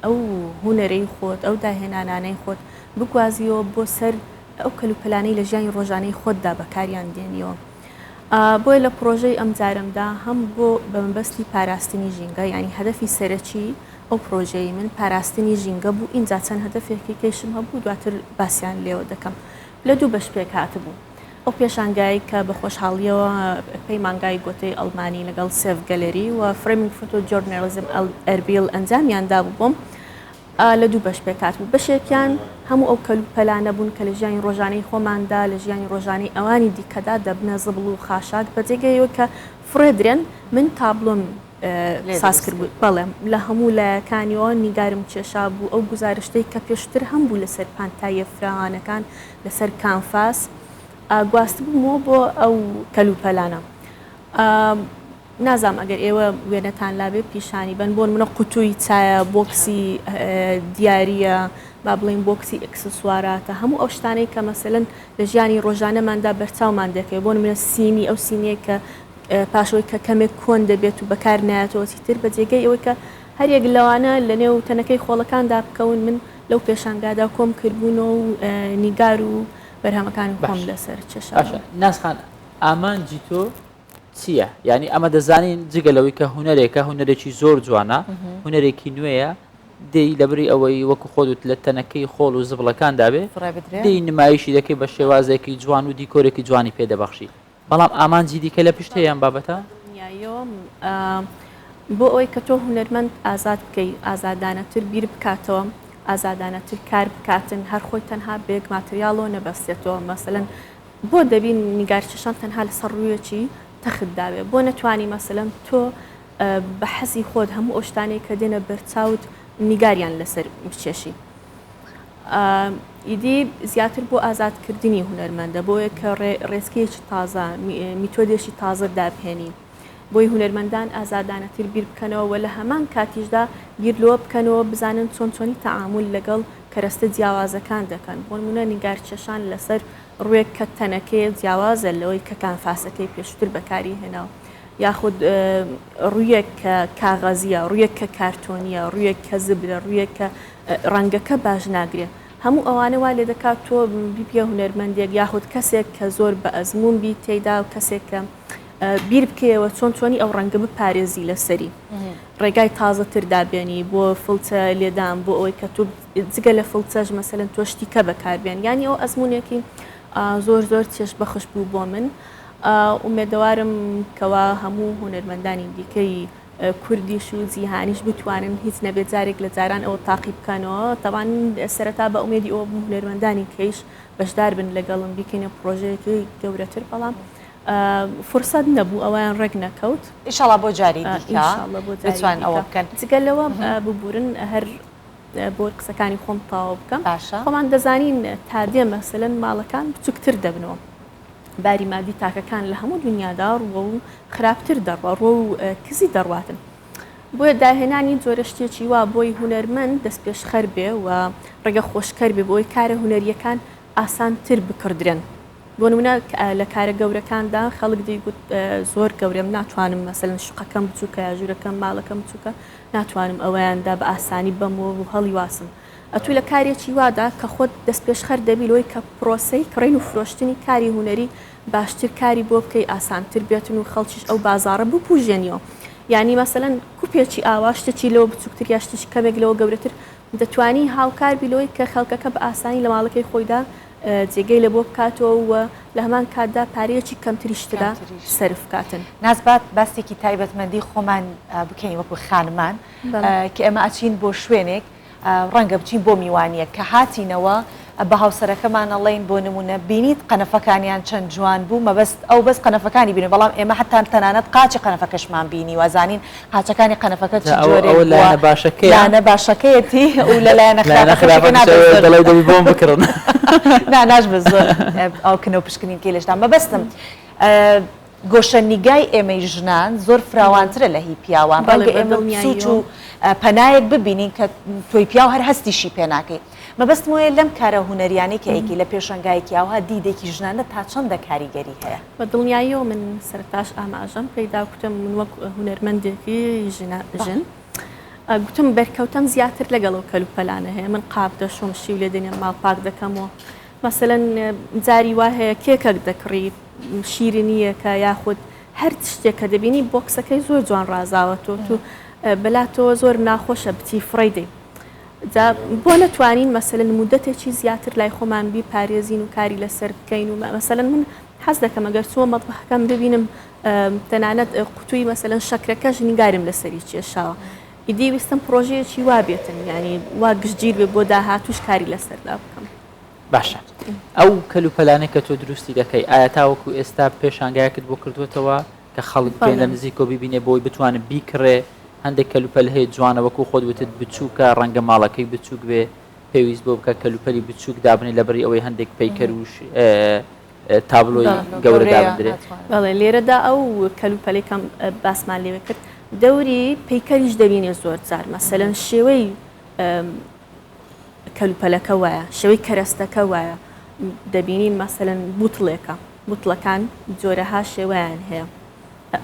ئەو هونەرەی خۆت ئەو داهێنانانەی خۆت بگوازیەوە بۆ سەر ئەو کەلوپەلانەی لە ژیانی ڕۆژانەی خۆتدا بەکاریان دێنیەوە بۆی لە پرۆژەی ئەم جارمدا هەم بۆ بە مەبەستی پاراستنی ژینگە ینی هەدەفی سەرەکی ئەو پرۆژەی من پاراستنی ژینگە بوو اینجا چەند هەدەفێکی کەشم هەبوو دواتر باسییان لێوە دەکەم لە دوو بەش پێک هاتبوو ئەو پێشانگایی کە بە خۆشحاڵیەوە پەیمانگای گۆتەی ئەڵمانی لەگەڵ سێڤ گەلەری و فرێمینگ فۆتۆ جۆرنالیزم ئەربیل ئەنجامیاندا بووم لە دوو بەش پێکات بوو بەشێکیان هەموو ئەو کەلوپەلانە بوون کە لە ژیانی ڕۆژانەی خۆماندا لە ژیانی ڕۆژانەی ئەوانی دیکەدا دەبنە زبڵ و خاشاک بەجێگەیەوە کە فرێدرێن من تابلۆم ساز کرد بوو بەڵێم لە هەموو لایەکانیەوە نیگارم کێشا بوو ئەو گزارشتەی کە پێشتر هەم بوو لەسەر پانتایە فراوانەکان لەسەر کانفاس گواست بوومەوە بۆ ئەو کەلوپەلانە نازام ئەگەر ئێوە وێنەتان لابێ پیشانی بن بۆن منە قوتووی چایە بۆکسی دیارە با بڵین بۆکسی ئەکسسواراتە هەموو ئەو شتانەی کە مەسەلەن لە ژیانی ڕۆژانەماندا بەرچاومان دەکەوێت بۆن منە سینی ئەو سینەیە کە پاشەوەی کە کەمێک کۆن دەبێت و بەکار نایەتەوە چیتر بەجێگەی ئەوەی کە هەرێک لەوانە لە نێو تەنەکەی خۆڵەکاندا بکەون من لەو پێشانگادا کۆم کردبوونەوە و نیگار و بەرهەمەکانی خۆم لەسەر چێشە ناسخان ئامانجی تۆ چییە؟ یعنی ئەمە دەزانین جگەلەوەی کە هونەرێکە هونەرێکی زۆر جوانە هونەرێکی نوێیە دەی لەبری ئەوەی وەکو خۆت لە تەنەکەی خۆڵ و زبڵەکاندا بێ دەی نمایشی دەکەی بە شێوازێکی جوان و دیکۆرێکی جوانی پێدەبەخشی بەڵام ئامانجی دیکە لە پشتەیان بابەتە بۆ ئەوەی کە تۆ هونەرمەند ئازاد بکەی ئازادانەتر بیر بکاتەوە ئازادانەتر کار بکاتن هەر خۆی تەنها بێک ماتریالەوە نەبەستێتەوە مەسەلەن بۆ دەبین نیگارچەشان تەنها لەسەر ڕوویەکی تەختداوێ بۆ نەتوانی مەسەلەن تۆ بە حەزی خۆت هەموو ئەوشتانەی کە دێنە بەرچاوت نیگاریان لەسەر بچێشی ئیدی زیاتر بۆ ئازادکردنی هونەرمەندە بۆیە کە ڕێزکەیەکی تازە میتۆدێکی تازە دابهێنی بۆی هونەرمەندان ئازادانەتر بیر بکەنەوە و لە هەمان کاتیشدا بیر لۆ بکەنەوە بزانن چۆنی تەعامل لەگەڵ کەرەستە جیاوازەکان دەکەن بۆ نمونە نیگارچەشان لەسەر ڕوێک کە تەنەکەی جیاوازە لەوەی کە کانفاسەکەی پێشتر بەکاری هێناوە یاخود ڕوویەک کە کاغەزیە ڕوویەک کە کارتۆنیە ڕوویەک کە زبرە ڕوویەک کە ڕەنگەکە باش ناگرێت هەموو ئەوانە وا لێ دەکات تۆ بیپێ هونەرمەندێک یاخود کەسێک کە زۆر بە ئەزمون بی تێیدا و کەسێک کە بیر بکەوە چۆنی ئەو ڕەنگە بپارێزی لەسەری ڕێگای تازەتر دابێنی بۆ فڵچە لێدان بۆ ئەوەی کە تۆ جگە لە فڵچەش مەسەلەن تۆ شتیکە بەکاربێن ینی ئەو ئەزمونێکی زۆر چێش بەخش بوو بۆ من ئومێدەوارم کەوا هەموو هونەرمەندانی دیکەی کوردیش و جیهانیش بتوانن هیچ نەبێت جارێک لە جاران ئەوە تاقی بکەنەوە تاوان سەرەتا بە ئومێدی ئەوە هونەرمەندانی کەیش بەشدار بن لەگەڵم بیکەینە پرۆژەیەکی گەورەتر بەڵام فرسەت نەبوو ئەویان ڕێک نەکەوت ئیشەڵا بۆ جاری بتوان ئەوە بکەن جگەلەوە ببورن هەر بۆ قسەکانی خۆم تاوا بکەم خۆمان دەزانین تا دێ مەسەلەن ماڵەکان بچووکتر دەبنەوە باری مادی تاکەکان لە هەموو دنیادا ڕوە و خراپتر دەڕوە ڕۆ و کزی دەڕواتن بۆیە داهێنانی جۆرە شتێکی وا بۆی هونەرمەند دەست پێش خەر بێ و ڕێگە خۆشکەر بێ بۆی کارە هونەریەکان ئاسانتر بکردرن بۆ نمونە لە کارە گەورەکاندا خەڵک دەیگوت زۆر گەورەم ناتوانم مەسەلەن شوقەکەم بچووکە یا ژوورەکەم ماڵەکەم بچووکە ناتوانم ئەوەیاندا بە ئاسانی بەمەوە و هەڵی واسم ئەتوی لە کارێکی وادا کە خۆت دەست پێش خەر دەبی لۆی کە پرۆسەی کڕین و فرۆشتنی کاری هونەری باشتر کاری بۆ بکەی ئاسانتر بێتن و خەڵکیش ئەو بازاڕە بپوژێنیەوە یعنی مەسەلەن کوپێکی ئاوا شتێکی لەوە بچووکتر یا شتێکی کەمێک لەوە گەورەتر دەتوانی هاوکار بیلۆی کە خەڵکەکە بە ئاسانی لە ماڵەکەی خۆیدا جێگەی لە بۆ بکاتەوە و لە هەمان کاتدا پارەیەکی کەمتریشتدا سەرف کاتن نازبات باستێکی تایبەتمەندی خۆمان بکەین وەکو خانمان کە ئێمە ئەچین بۆ شوێنێک ڕەنگە بچین بۆ میوانیە کە هاتینەوە بە هاوسەرەکەمان ئەڵێن بۆ نمونە بینیت قەنەفەکانیان چەند جوان بوو مەبەست ئەو بەس قەنەفەکانی بینێ بەڵام ئێمە حتان تەنانەت قاچی قەنەفەکەشمان بینی وازانین قاچەکانی قەنەفەکە چ جۆرێک لایەنە باشەکەیەتی و لەلایەنە خراپەکەی دەبی بۆم بکڕن ناش بە زۆر ئەو کنەوە پشکنین کێ لەشدا مەبەستم گۆشەنیگای ئێمەی ژنان زۆر فراوانترە لە هی پیاوان ڕەنگە ئێمە سوچ و پەنایەک ببینین کە تۆی پیاو هەر هەستیشی پێ ناکەی مەبەستم وایە لەم کارە هونەریانەی کە ئەیکی لە پێشەنگایەکی ئاوها دیدێکی ژنانە تا چەندە کاریگەری هەیە بە دڵنیاییەوە من سەرتاش ئاماژەم پێیدا کوتم من وەک هونەرمەندێکی ژن گوتم بەرکەوتم زیاتر لەگەڵەوە کەلوپەلانە هەیە من قاپ دەشۆم شی و لێ دێنێ ماڵ پاک دەکەمەوە مەسەلەن جاری وا هەیە کێکەک دەکڕی شیرینیە کە یاخود هەر شتێک کە دەبینی بۆکسەکەی زۆر جوان ڕازاوەتەوە تو بەلاتەوە زۆر ناخۆشە بچی فڕی دەی بۆ نەتوانین مەسەلەن مودەتێکی زیاتر لای خۆمان بی پارێزین و کاری لەسەر بکەین و مەسەلەن من حەز دەکەم ئەگەر چووە مەطبەخەکەم ببینم تەنانەت قوتووی مەسەلەن شەکرەکەش نیگارم لەسەری کێشاوە ئیدی ویستم پرۆژەیەکی وا بێتن ینی وا گشتگیر بێ بۆ داهاتوش کاری لەسەردا بکەم باشە ئەو کەلوپەلانەی کە تۆ دروستی دەکەی ئایا تاوەکو ئێستا پێشانگایەکت بۆ کردوێتەوە کە خەڵک بێن لە نزیکۆ ببینێ بۆی بتوانێت بیکڕێ هەندێک کەلوپەل هەیە جوانە وەکو خۆت وتت بچووکە ڕەنگە ماڵەکەی بچووک بێ پێویست بۆ بکە کەلوپەلی بچووک دابنێ لەبەری ئەوەی هەندێک پەیکەر و تابلۆی گەورە دابدرێت بەڵێ لێرەدا ئەو کەلوپەلێکم باسمان لێوە کرد دەوری پەیکەریش دەبینێ زۆر جار مەسەلەن شێوەی کەلوپەلەکە وایە شێوەی کەرەستەکە وایە دەبینین مەسەلەن بوتڵەکان جۆرەها شێوەیان هەیە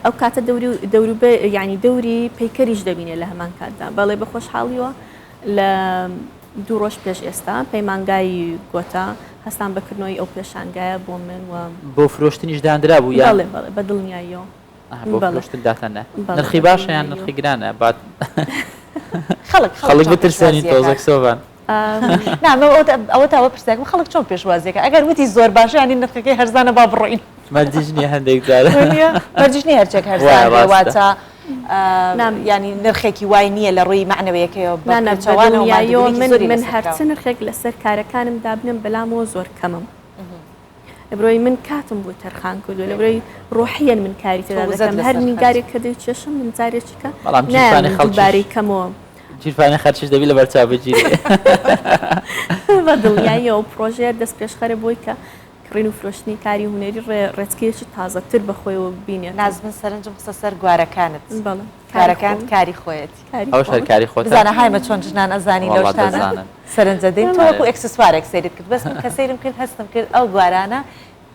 ئەو کاتە دەوروبێ ینی دەوری پەیکەریش دەبینێت لە هەمان کاتدا بەڵێ بە خۆشحاڵیەوە لە 2 ڕۆژ پێش ئێستا پەیمانگای گۆتا هەستان بەکردنەوەی ئەو پێشانگایە بۆ من و بۆ فرۆشتنیش دانرا بوو یا بە دڵنیاییەوە بۆ فرۆشتداتەنە نرخی باشە یان نرخی گرانە بعد خەڵک بترسێنی تۆزێک سۆڤان ئەوە تاوە پرسیاکم خەڵک چۆن پێشوازیەکە ئەگەر وتی زۆر باشە ینی نرخەکەی هەرزانە با بڕۆین مەرجنی هەندێک جارە مەرجنی هەرچێک هەرزان واتە ینی نرخێکی وای نییە لە ڕووی معنەوەیەکەوە من هەرچ نرخێک لەسەر کارەکانم دابنم بەلامەوە زۆر کەمم لەبرۆی من کاتم بۆ تەرخان کردو لەبرۆی ڕۆحیەن من کاری تێدا دەکەم هەر نیگارێک کە دەی کێشم من جارێکیکە دووبارەی کەمەوە جیرفانی خەرچش دەبی لە بەرچاو بگیری بە دڵنیاییەوە پرۆژەیە دەست پێشخەرە بۆی کە کڕین و فرۆشتنی کاری هونەری ڕێچکەیەکی تازەتر بەخۆیەوە ببینێت نازمن سەرنجم قسە سەر گوارەکانت کارەکان کاری خۆیەتی ئەو شەر کاری خۆت بزانە هایمە چۆن ژنان ئەزانی لەو شتانە سەرنجە دەین تۆ وەکو ئەکسسوارێک سەیرت کرد بەس کە سەیرم کرد هەستم کرد ئەو گوارانە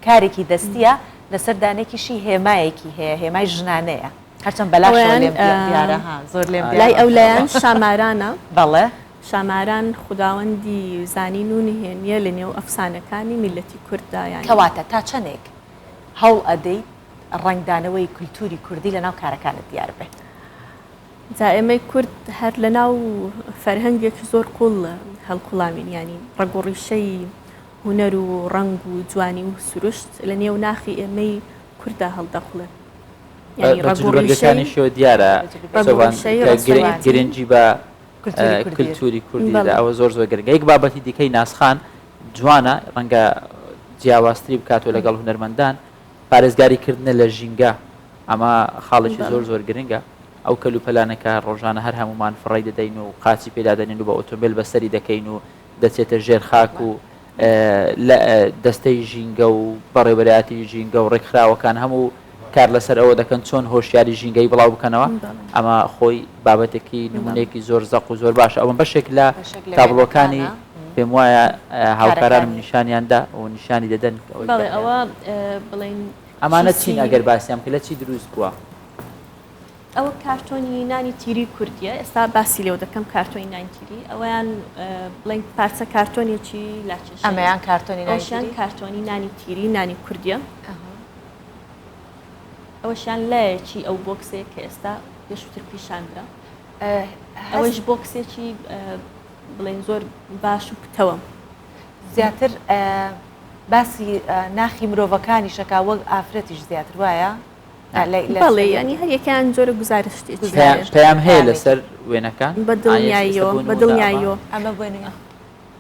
کارێکی دەستیە لەسەر دانێکیشی هێمایەکی هەیە هێمای ژنانەیە هەرچەند بەلاش دیارە زۆر لێم لای ئەو لایەن شامارانە بەڵێ شاماران خوداوەندی زانین و نهێنیە لە نێو ئەفسانەکانی میلەتی کورددا یان کەواتە تا چەندێک هەڵ ئەدەیت ڕنگدانەوەی کولتوری کوردی لە ناو کارەکانت دیار بێت جا ئێمەی کورد هەر لە ناو فەرهەنگێکی زۆر قوڵ هەڵقوڵامین ینی ڕەگۆڕیشەی هونەر و ڕنگ و جوانی و سروشت لە نێو ناخی ئێمەی کووردا هەڵدەقڵێت ڕەگوڕەکانی شێوە دیارە گرنگی بە کللتوری کوردیدا ئەوە زۆر زۆر گرنگە. یەک بابەتی دیکەی ناسخان جوانە ڕەنگە جیاوازتری بکاتەوە لەگەڵ هونەرمەندان پارێزگاریکردنە لە ژینگە ئەمە خاڵێکی زۆر زۆر گرنگە. ئەو کەلوپەلانەکە ڕۆژانە هەر هەمومان فڕی دەدەین و قاچی پێدادەنین و بە ئۆتۆمبیل بەسەری دەکەین و دەچێتە ژێر خاک و دەستەی ژینگە و بەڕێوەبەرایەتی ژینگە و ڕێکخراوەکان هەموو کار لەسەر ئەوە دەکەن چۆن هۆشیاری ژینگەی بڵاو بکەنەوە. ئەمە خۆی بابەتێکی نمونەیەکی زۆر زەق و زۆر باشە. ئەوە بەشێک لە تابلۆکانی پێم وایە هاوکارانم نیشانیاندا و نیشانی دەدەن. ئەوە بڵین ئەمانە چین ئەگەر باسییان کە لە چی دروست بووە؟ ئەوە کارتۆنی نانی تیری کوردیە. ئێستا باسی لێو دەکەم کارتۆنی نانی تیری ئەویان بڵین پارچە کارتۆنێکی لاچێش ئەمەیان کارتۆنی ئەوشیان کارتۆنی نانی تیری نانی کوردیە. ئەوەشیان لایەکی ئەو بۆکسێک کە ئێستا پێشووتر پیشاندرا. ئەوەش بۆکسێکی بڵێن زۆر باش و پتەوە. زیاتر باسی ناخی مرۆڤەکانی شەکا وەک ئافرەتیش زیاتر وایە؟ بەڵێ ینی هەریەکیان جۆرە گزارشتێکی پێیان هەیە لەسەر وێنەکان بەدڵنیاییەوە بەدڵنیاییەوە ئەمە بێنە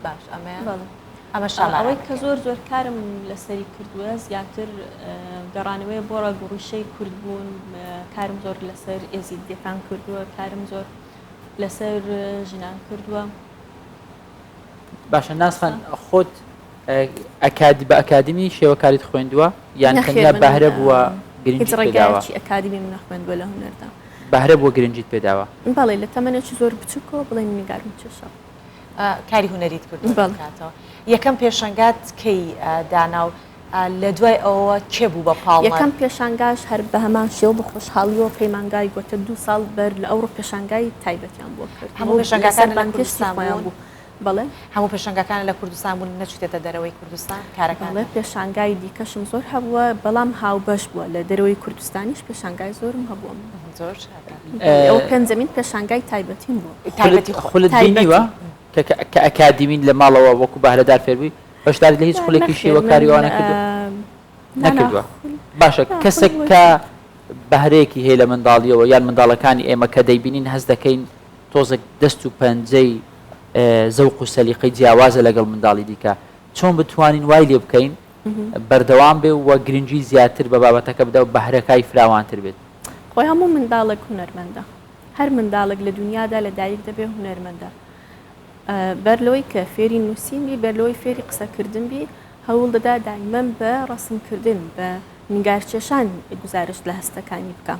باش ئەمە ئەوەی کە زۆر زۆر کارم لەسەری کردووە زیاتر گەڕانەوەی بۆ ڕەگوڕوشەی کورد بوون. کارم زۆر لەسەر ئێزیدیەکان کردووە، کارم زۆر لەسەر ژنان کردووە. باشە ناسخان خۆت بە ئەکادمی شێوەکاریت خوێندووە یان تەنیا بەهرە بووە گرنگیت پێداوە؟ ئەکادمی من خوێندووە لە هونەردا. بەهرە بووە گرنگیت پێداوە؟ بەڵێ لە تەمەنێکی زۆر بچووکەوە بڵێن نیگارم چێشە کاری هونەریت کردوکاتەوە. یەکەم پێشەنگات کەی دانا و لە دوای ئەوە کێ بوو بە پاڵ؟ یەکەم پێشانگاش هەر بە هەمان شێوە بە خۆشحاڵیەوە پەیمانگای گوتە 2 ساڵ بەر لە ئەوڕۆ پێشانگای تایبەتیان بۆ کرد. هەموو پێشەنگەکان لە کوردستان بوو. بەڵێ هەموو پێشەنگەکان لە کوردستان بوون نەچێتە دەرەوەی کوردستان کارەکان؟ بەڵێ پێشانگای دیکەشم زۆر هەبووە بەڵام هاوبەش بووە لە دەرەوەی کوردستانیش پێشانگای زۆرم هەبووە. زۆر ئەو پێنجەمین پێشانگای تایبەتیم بوو. تایبەتی خولت بینیوە کە ئەکادیمین لە ماڵەوە وەکو بەهرەدار فێربووی بەشداری لە هیچ خولێکی شێوەکاریەوە نەکردووە؟ باشە کەسێک کە بەهرەیەکی هەیە لە منداڵیەوە یان منداڵەکانی ئێمە کە دەیبینین هەست دەکەین تۆزێک دەست و پەنجەی زەوق و سەلیقەی جیاوازە لەگەڵ منداڵی دیکە چۆن بتوانین وای لێ بکەین بەردەوام بێ وە گرنگی زیاتر بە بابەتەکە بدە و بەهرەکەی فراوانتر بێت؟ خۆی هەموو منداڵێک هونەرمەندە. هەر منداڵێک لە دنیادا لە دایک دەبێ هونەرمەندە. بەرلەوەی کە فێری نووسینبی بەرلەوەی فێری قسەکردن بی هەوڵ دەدا دایمەن بە ڕەسمکردن بە نیگارکێشان گزارش لە هەستەکانی بکە.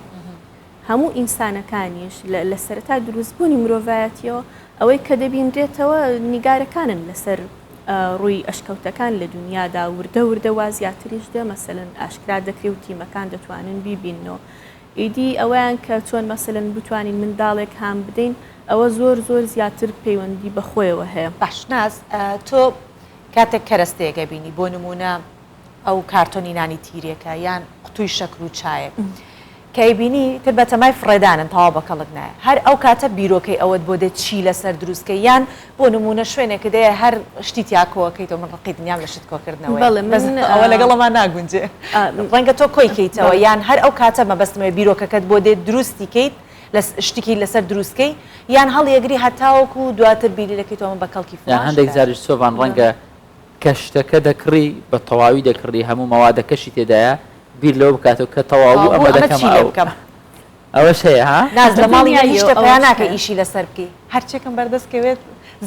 هەموو ئینسانەکانیش لە سەرەتا دروستبوونی مرۆڤایەتیەوە ئەوەی کە دەبینرێتەوە نیگارەکانن لەسەر ڕووی ئەشکەوتەکان لە دنیادا وردە وردە وا زیاتریش دە مەسەلەن ئاشکرا دەکرێت و تیمەکان دەتوانن بیبینەوە. ئیدی ئەویان کە چۆن مەسەلەن بتوانین منداڵێک هام بدەین ئەوە زۆر زۆر زیاتر پەیوەندی بەخۆیەوە هەیە. باش ناز تۆ کاتێک کەرەستەیەکە بینی بۆ نمونە ئەو کارتۆنی نانی تیرێکە یان قوتووی شەکر و چایە کەیبینی تر بە تەمای فڕێدانن تەواو بەکەڵک نایە هەر ئەو کاتە بیرۆکەی ئەوەت بۆ دێت چی لەسەر دروستکە یان بۆ نمونە شوێنێکە دەیە هەر شتی تیاکۆەکەیتەوە من ڕقی دنیام لە شت کۆکردنەوەی ئەوە لەگەڵەمان ناگونجێ ڕەنگە تۆ کۆیکەیتەوە یان هەر ئەو کاتە مەبەستمە بیرۆکەکەت بۆ دێت دروستی کەیت لە شتێکی لەسەر دروستکەی یان هەڵیەگری هەتاوەکو دواتر بیری دەکەیتەوە بە کەڵکی یان هەندێک جاریش سۆڤان ڕەنگە کە شتەکە دەکڕی بە تەواوی دەکڕی هەموو مەوادەکەشی تێدایە بیر لەوە بکاتەوە کە تەواو ئەمە دەکەم ئەوەش هەیە ها ناز لە ماڵی هیچ شتێکیان ناکە ئیشی لەسەر بکەی هەرچێکم بەردەستکەوێت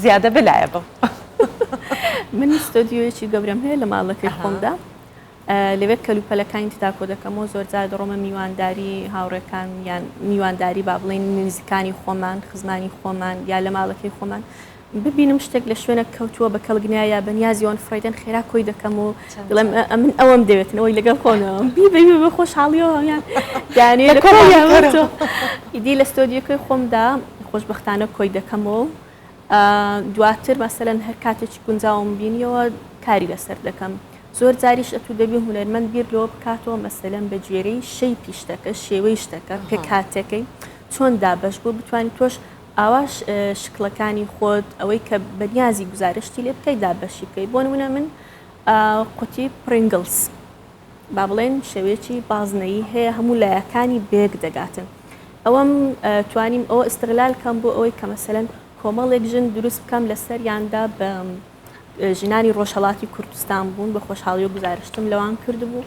زیادە بلایە بم من ستۆدیۆیەکی گەورەم هەیە لە ماڵەکەی خۆمدا لەوێت کەلوپەلەکانی تدا کۆ دەکەمەوە زۆر جار دەڕۆمە میوانداری هاوڕێکان یان میوانداری با بڵێن نزیکانی خۆمان خزمانی خۆمان یا لە ماڵەکەی خۆمان ببینم شتێک لە شوێنە کەوتووە بە کەڵگنایە بەنیازیۆن فڕیدەن خێرا کۆی دەکەم و دڵێم من ئەوەم دەوێتنەوەی لەگەڵ خۆنەوە بی بە خۆشحاڵیەوە یان دانێ ئیدی لە ستۆدیۆکەی خۆمدا خۆشبەختانە کۆی دەکەمەوە دواتر مەسەلەن هەر کاتێکی گونجاوم بینیەوە کاری لەسەر دەکەم زۆر جاریش ئەتوو دەبی هونەرمەند بیر لەوە بکاتەوە مەسەلەن بە گوێرەی شەی پیشتەکە شێوەی شتەکە پێ کاتەکەی چۆن دابەش بۆ بتوانانی تۆش ئاواش شکلەکانی خۆت ئەوەی کە بەنیازی گزارشتی لێ بکەی دابەشی بکەی بۆ نمونە من قوتی پرینگلز با بڵێن شێوەیەکی بازنەیی هەیە هەموو لایەکانی بێک دەگاتن ئەوەم توانیم ئەوە ئستغلال کەم بۆ ئەوەی کە مەسەلەن کۆمەڵێک ژن دروست بکەم لەسەریاندا بە ژنانی ڕۆژهەڵاتی کوردستان بوون بە خۆشحاڵی و گزارشتم لەوان کردبوو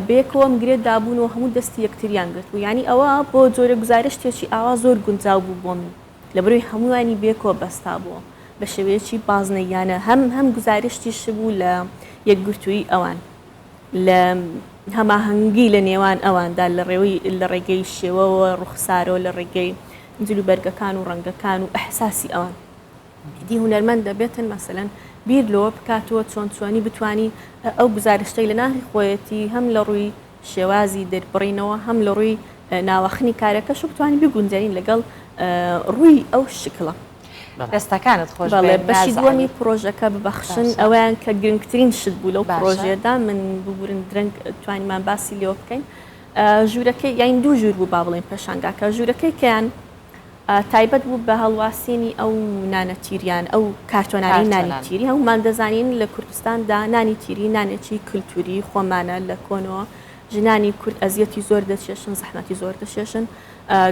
بێکەوە مگرێت دابوونەوە هەموو دەستی یەکتریان گرت بوو ینی ئەوە بۆ جۆرە گزارشتێکی ئاوا زۆر گونجاو بوو بۆ من لە بەروی هەمووانی بێکەوە بەستا بووە بە شێوەیەکی بازنەیانە هەم گزارشتیش بوو لە یەکگرتووی ئەوان لە هەماهەنگی لە نێوان ئەواندا لە ڕێگەی شێوەوە ڕوخسارەوە لە ڕێگەی جلوبەرگەکان و ڕەنگەکان و ئەحساسی ئەوان دی هونەرمەند دەبێتن مەسەلەن بیر لەوە بکاتەوە چۆنی بتانی ئەو گزارشتەی لە ناحی خۆیەتی هەم لە ڕووی شێوازی دەربڕینەوە هەم لە ڕووی ناوەخنی کارەکەش بتوانانی بگونجێنین لەگەڵ ڕووی ئەو شکڵە دەستەکانت خۆش بەشی دووەمی پرۆژەکە ببەخشن ئەویان کە گرنگترین شت بوو لەو پرۆژێدا من ببورن درنگ توانیمان باسی لێوە بکەین ژوورەکەی یان دوو ژوور بوو با بڵێن پێشانگاکە ژوورەکەی کەیان تایبەت بوو بە هەڵواسینی ئەو نانەتیریان ئەو کارتۆنانی نانی تیری هەمومان دەزانین لە کوردستاندا نانی تیری نانێکی کللتوری خۆمانە لە کۆنەوە ژنانی کورد ئەزیەتی زۆر دەچێشن زەحمەتی زۆر دەچێشن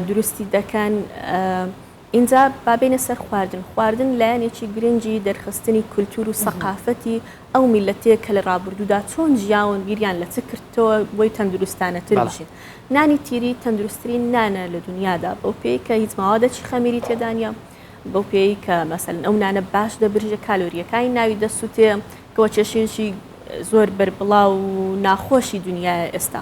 دروستی دەکەن اینجا بابێنە سەر خواردن لایەنێکی گرنگی دەرخستنی کولتور و سەقافەتی ئەو میلەتەیە کە لە ڕابردوودا چۆن ژیاون بیریان لە چ کردەوە بۆی تەندروستانەتر بشین نانی تیری تەندروستترین نانە لە دنیادا بەو پێی کە هیچ ماوەدەچی خەمیری تێدانە بەو پێی کە مەسەلەن ئەو نانە باش دەبرژە کالۆریەکانی ناوی دەسووتێ کەوە کێشێکی زۆر بربڵاو و ناخۆشی دنیای ئێستا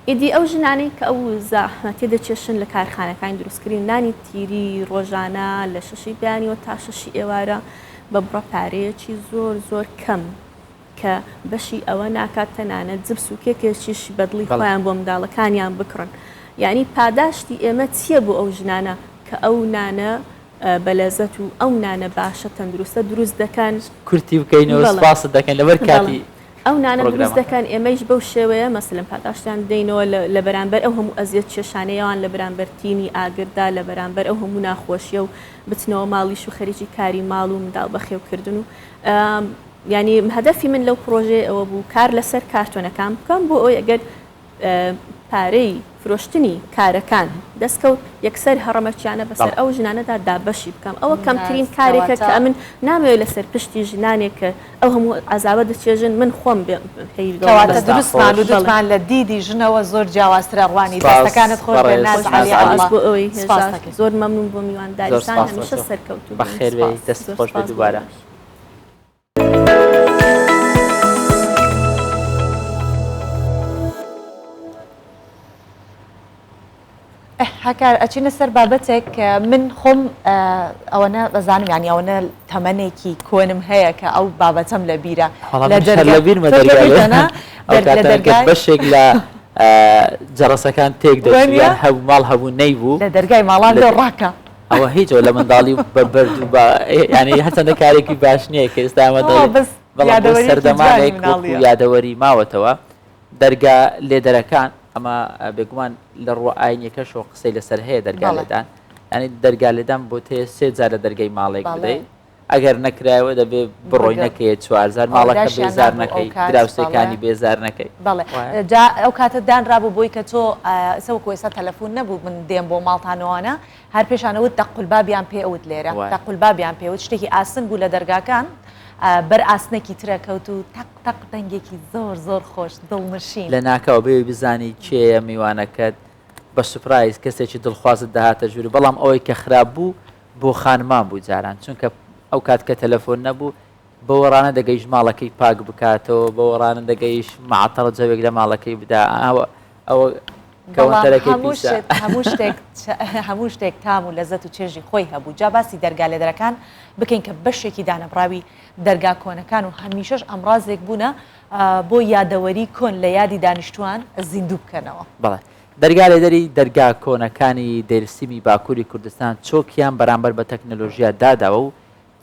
ئیدی ئەو ژنانەی کە ئەو زەحمەتێ دەچێشن لە کارخانەکانی دروستکردن نانی تیری ڕۆژانە لە شەشی بەیانیەوە تا شەشی ئێوارە بە بڕە پارەیەکی زۆر کەم کە بەشی ئەوە ناکات تەنانەت جبس و کێکێکیش بەدڵی خۆیان بۆ منداڵەکانیان بکڕن یعنی پاداشتی ئێمە چییە بۆ ئەو ژنانە کە ئەو نانە بەلەزەت و ئەو نانە باشە تەندروستە دروست دەکەن کورتی بکەینەوە سپاست دەکەن لەبەر کاتی ئەو نانە دروست دەکەن ئێمەش بەو شێوەیە مەسەلەن پاداشتیان دەینەوە لە بەرامبەر ئەو هەموو ئەزیەت کێشانەیەوان لە بەرامبەر تینی ئاگردا لە بەرامبەر ئەو هەموو ناخۆشیە و بچنەوە ماڵیش و خەریکی کاری ماڵ و منداڵ بەخێوکردن و ینی هەدەفی من لەو پرۆژێ ئەوە بوو کار لەسەر کارتۆنەکان بکەم بۆ ئەوی ئەگەر پارەی فرۆشتنی کارەکان دەستکەوت یەکسەر هەڕەمەچیانە بەسەر ئەو ژنانەدا دابەشی بکەم ئەوە کەمترین کارێکە کە من نامەوێت لەسەر پشتی ژنانێک کە ئەو هەموو عەزابە دەچێژن من خۆم کەواتە دروستمان و دوتمان لە دیدی ژنەوە زۆر جیاوازترە ڕوانی دەستەکانت خۆش بێ ناز عەلی بۆ ئەوەی زۆر مەمنون بۆ میوانداریتان هەمیشە سەرکەوتوو بەخێر بێ دەست خۆش بێ دووبارە هەکار ئەچینە سەر بابەتێک من خۆم ئەوەنە بەزانم ینی ئەوەنە تەمەنێکی کۆنم هەیە کە ئەو بابەتەم لە بیرە لە بیرمە بەشێک لە جەڕسەکان تێک دەچیان هەبوو ماڵ هەبوو نەیبوو لە دەرگای ماڵان لە ڕاکە ئەوە هیچەوە لە منداڵی بەرد و ینی هەچەندە کارێکی باش نییە کە ئێستا ئەمە سەردەمانێک یادەوەری ماوەتەوە دەرگا لێدەرەکان ئەمە بێگومان لە ڕوە ئاینەکەشەوە قسەی لەسەر هەیە دەرگا لێدان ینی دەرگا لێدان بۆ تێ 3 جار لە دەرگای ماڵێک بدەیت ئەگەر نەکرایەوە دەبێ بڕۆی نەکەیت 4 ماڵەکە بێزار نەکەی دراوسەکانی بێزار نەکەی بەڵێ ئەو کاتە دانرابوو بۆی کە تۆ سەوەکو ئێستا تەلەفۆن نەبوو من دێم بۆ ماڵتانەوەوانە هەر پێشانەوت تەقولبابیان پێوت لێرە تەقولبابیان پێوت شتێکی ئاسن بوو لە دەرگاکان بەر ئاسنێکی ترە کەوت و تەق دەنگێکی زۆر خۆش دڵنشین لە ناکەوە بێ بزانی کێیە میوانەکەت بە سوپرایز کەسێکی دڵخوازت داهاتە ژووری بەڵام ئەوەی کە خراپ بوو بۆ خانمان بوو جاران چونکە ئەو کات کە تەلەفۆن نەبوو بە وەڕانە دەگەیش ماڵەکەی پاک بکاتەوە بە وەڕانە دەگەیش معتەڵ جەوێک لە ماڵەکەی بدا ئەوە هەموو شتێک تام و لەزەت و چێژی خۆی هەبوو جا باسی دەرگا لێدەرەکان بکەین کە بەشێکی دانەبراوی دەرگا کۆنەکان و هەمیشەش ئەمڕازێک بوونە بۆ یادەوەری کۆن لە یادی دانیشتوان زیندوو بکەنەوە بەڵێ دەرگا لێدەری دەرگا کۆنەکانی دەرسیمی باکووری کوردستان چۆکیان بەرامبەر بە تەکنەلۆژیا داداوە و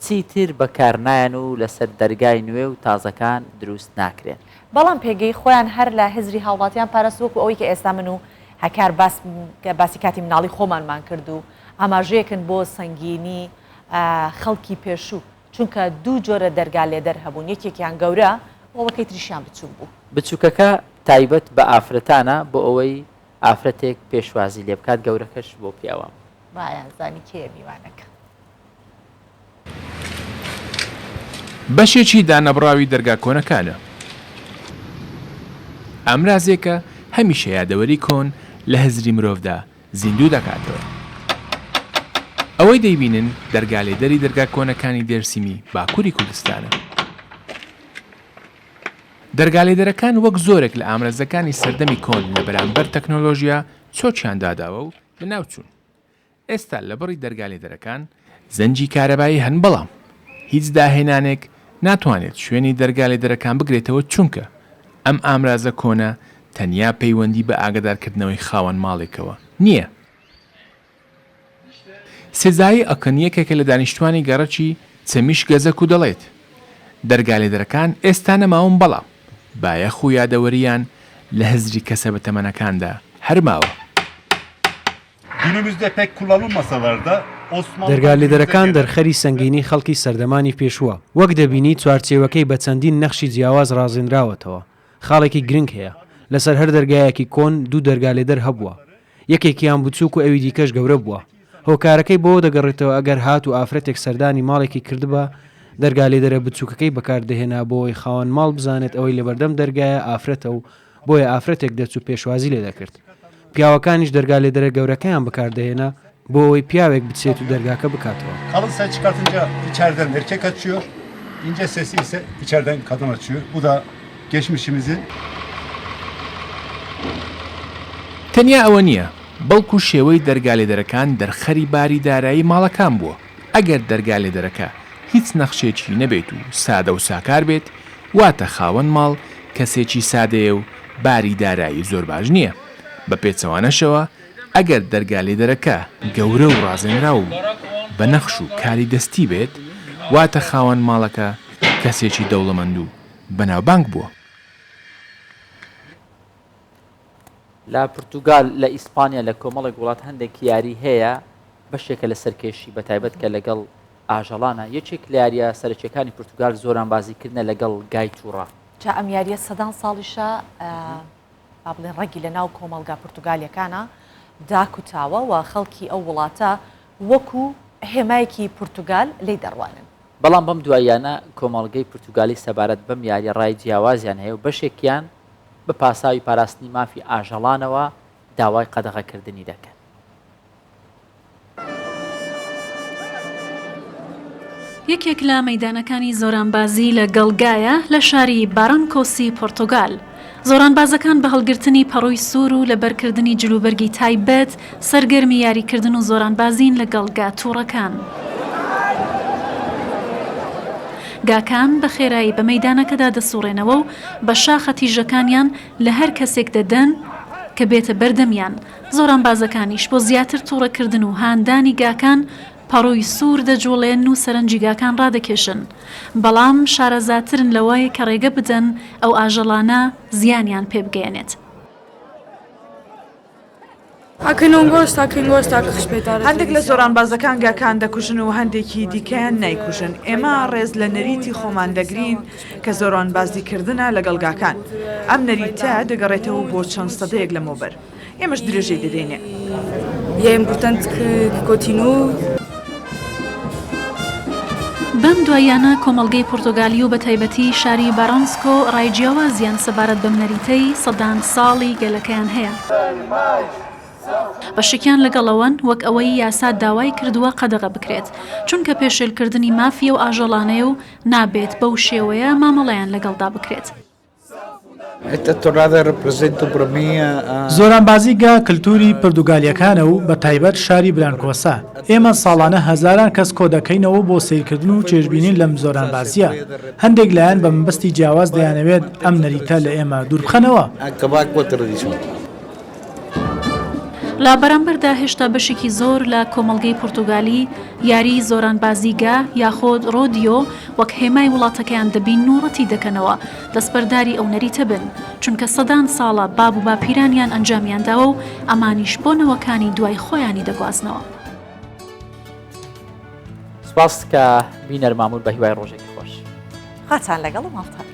چیتر بەکارنایەن و لەسەر دەرگای نوێ و تازەکان دروست ناکرێن بەڵام پێگەی خۆیان هەر لە هزری هاوڵاتیان پارەسوەکو ئەوەی کە ئێستا من و هەکار باسی کاتی مناڵی خۆمانمان کرد و ئاماژەیەکن بۆ سەنگینی خەڵکی پێشوو چونکە دوو جۆرە دەرگا لێدەر هەبوون یەکێکیان گەورە وەڵەکەی تریشیان بچوو بوو بچووکەکە تایبەت بە ئافرەتانە بۆ ئەوەی ئافرەتێک پێشوازی لێ بکات گەورەکەش بۆ پیاوە. بایانزانی کێ میوانەکە. بەشێکی دانەبراوی دەرگا کۆنەکانە. ئامرازێکە هەمیشە یادەوەری کۆن لە هەزری مرۆڤدا زیندوو دەکاتەوە. ئەوەی دەیبینن دەرگالێدەری دەرگا کۆنەکانی دێرسیمی باکووری کوردستانە. دەرگالێدەرەکان وەک زۆرێک لە ئامرازەکانی سەردەمی کۆن لە بەرامبەر تەکنۆلۆژیا چۆچیان داداوە و بەناوچوون. ئێستا لە بڕی دەرگالێدەرەکان زەنجی کارەبایی هەن، بەڵام هیچ داهێنانێک ناتوانێت شوێنی دەرگالێدەرەکان بگرێتەوە، چونکە ئەم ئامرازە کۆنە تەنیا پەیوەندی بە ئاگادارکردنەوەی خاوەن ماڵێکەوە نییە. سێزایی ئەکەن یەکێکە لە دانیشتوانی گەڕەکی چەمیش گەزەک و دەڵێت دەرگالێدەرەکان ئێستا نەماون، بەڵام بایەخ و یادەوەریان لە هەزری کەسە بە تەمەنەکاندا هەرماوە. Günümüzde pek kullanılmasalar da دەرگالێدەرەکان دەرخەری سەنگینی خەڵکی سەردەمانی پێشووە. وەک دەبینی چوارچێوەکەی بە چەندین نەخشی جیاواز ڕازێنراوەتەوە. خاڵێکی گرنگ هەیە. لەسەر هەر دەرگایەکی کۆن دوو دەرگالێدەر هەبووە. یەکێکیان بچووک و ئەوی دیکەش گەورە بووە. هۆکارەکەی بۆ دەگەڕێتەوە ئەگەر هات و ئافرەتێک سەردانی ماڵێکی کردبە، دەرگالێدەرە بچووکەکەی بەکاردەهێنا بۆی خاوەن ماڵ بزانێت ئەوەی لەبەردەم دەرگایە ئافرەتە و بۆیە ئافرەتێک دەچوو پێشوازی لێ دەکرد. پیاوەکانیش دەرگالێدەرە گەورەکەیان بەکاردەهێنا بۆ ئەوەی پیاوێک بچێت و دەرگاکە بکاتەوە. Kalın ses çıkartınca içeriden erkek açıyor, ince sesi ise içeriden kadın açıyor. Bu da geçmişimizin. تەنیا ئەوە نییە، بەڵکو شێوەی دەرگالێدەرەکان دەرخەری باری دارایی ماڵەکان بووە. ئەگەر دەرگالێدەرەکە هیچ نەخشێکی نەبێت و سادە و ساکار بێت، واتە خاوەن ماڵ کەسێکی سادەیە و باری دارایی زۆر باش نییە. بە پێچەوانەشەوە ئەگەر دەرگالێدەرەکە گەورە و ڕازێنرا و بە نەخش و کاری دەستی بێت، واتە خاوەن ماڵەکە کەسێکی دەوڵەمەند و بەناوبانگ بووە. لە پرتوگال لە ئیسپانیا لە کۆمەڵێک وڵات هەندێک یاری هەیە بەشێکە لە سەرکێشی بە تایبەت کە لەگەڵ ئاژەڵانە. یەکێک لە یاریە سەرچیەکانی پرتوگال زۆران بازیکردنە لەگەڵ گای تووڕە. جا ئەم یاریە سەدان ساڵیشە با بڵێن ڕەگی لە ناو کۆمەلگا پورتوگالیەکانە داکوتاوە و خەڵکی ئەو وڵاتە وەکو هێمایەکی پورتوگال لی دەڕوانن. بەڵام بەم دواییانە کۆمەڵگەی پورتوگالی سەبارەت بەم یاری ڕای جیاوازیان هەیە و بەشێکیان بە پاساوی پاراستنی مافی ئاژەڵانەوە داوای قەدەغەکردنی دەکەن. یەکێک لە مەیدانەکانی زۆرانبازی لە گەڵگایە لە شاری بارانکۆسی پۆرتۆگال. زۆرانبازەکان بە هەڵگرتنی پەڕۆی سوور و لە بەرکردنی جلوبەرگی تایبەت سەرگەرمی یاریکردن و زۆرانبازین لە گەڵگا تووڕەکان. گاکان بە خێرایی بە مەیدانەکەدا دەسوڕێنەوە و بە شاخە تیژەکانیان لە هەر کەسێک دەدەن کە بێتە بەردەمیان. زۆرانبازەکانیش بۆ زیاتر تووڕەکردن و هاندانی گاکان پەڕۆی سوور دەجوڵێن و سەرنجیگاکان ڕادەکێشن. بەڵام شارەزاترن لەوەی کە ڕێگە بدەن ئەو ئاژەڵانە زیانیان پێ بگەێنێت. هەندێک لە زۆرانبازەکان گاکان دەکوژن و هەندێکی دیکەیان نایکوژن. ئێمە ڕێز لە نەریتی خۆمان دەگرین کە زۆرانبازیکردنە لەگەڵ گاکان. ئەم نەریتە دەگەڕێتەوە بۆ چەند سەدەیەک لەمەوبەر. ئێمەش درێژەی دەدەینێ. بەم دواییانە کۆمەڵگەی پورتۆگالی و بە تایبەتی شاری بارانسکۆ ڕای جیاوازیان سەبارەت بەم نەریتەی سەدان ساڵی گەلەکەیان هەیە. بەشێکیان لەگەڵەوەن وەک ئەوەی یاسا داوای کردووە قەدەغە بکرێت، چونکە پێشێلکردنی مافیە و ئاژەڵانەیە و نابێت بەو شێوەیە مامەڵەیان لەگەڵدا بکرێت. زۆرانبازیگا کللتوری پردوگالیەکانە و بە تایبەت شاری برانکۆسا. ئێمە ساڵانە هەزاران کەس کۆ دەکەینەوە بۆ سیرکردن و چێژبینین لەم زۆرانبازیە. هەندێک لایەن بە مەبەستی جیاواز دەیانەوێت ئەم نەریتە لە ئێمە دوور بخەنەوە. لە بەرامبەردا هێشتا بەشێکی زۆر لە کۆمەڵگەی پورتوگالی یاری زۆرانبازیگا یاخۆد ڕۆدیۆ وەک هێمای وڵاتەکەیان دەبین و ڕەتی دەکەنەوە دەستبەرداری ئەو نەریتە بن، چونکە سەدان ساڵە باب و باپیرانیان ئەنجامیانداوە و ئەمانیش بۆ نەوەکانی دوای خۆیانی دەگوازنەوە. سپاس کە بینەر مامور بە هیوای ڕۆژێکی خۆش. خاتان لەگەڵ ماڵتان.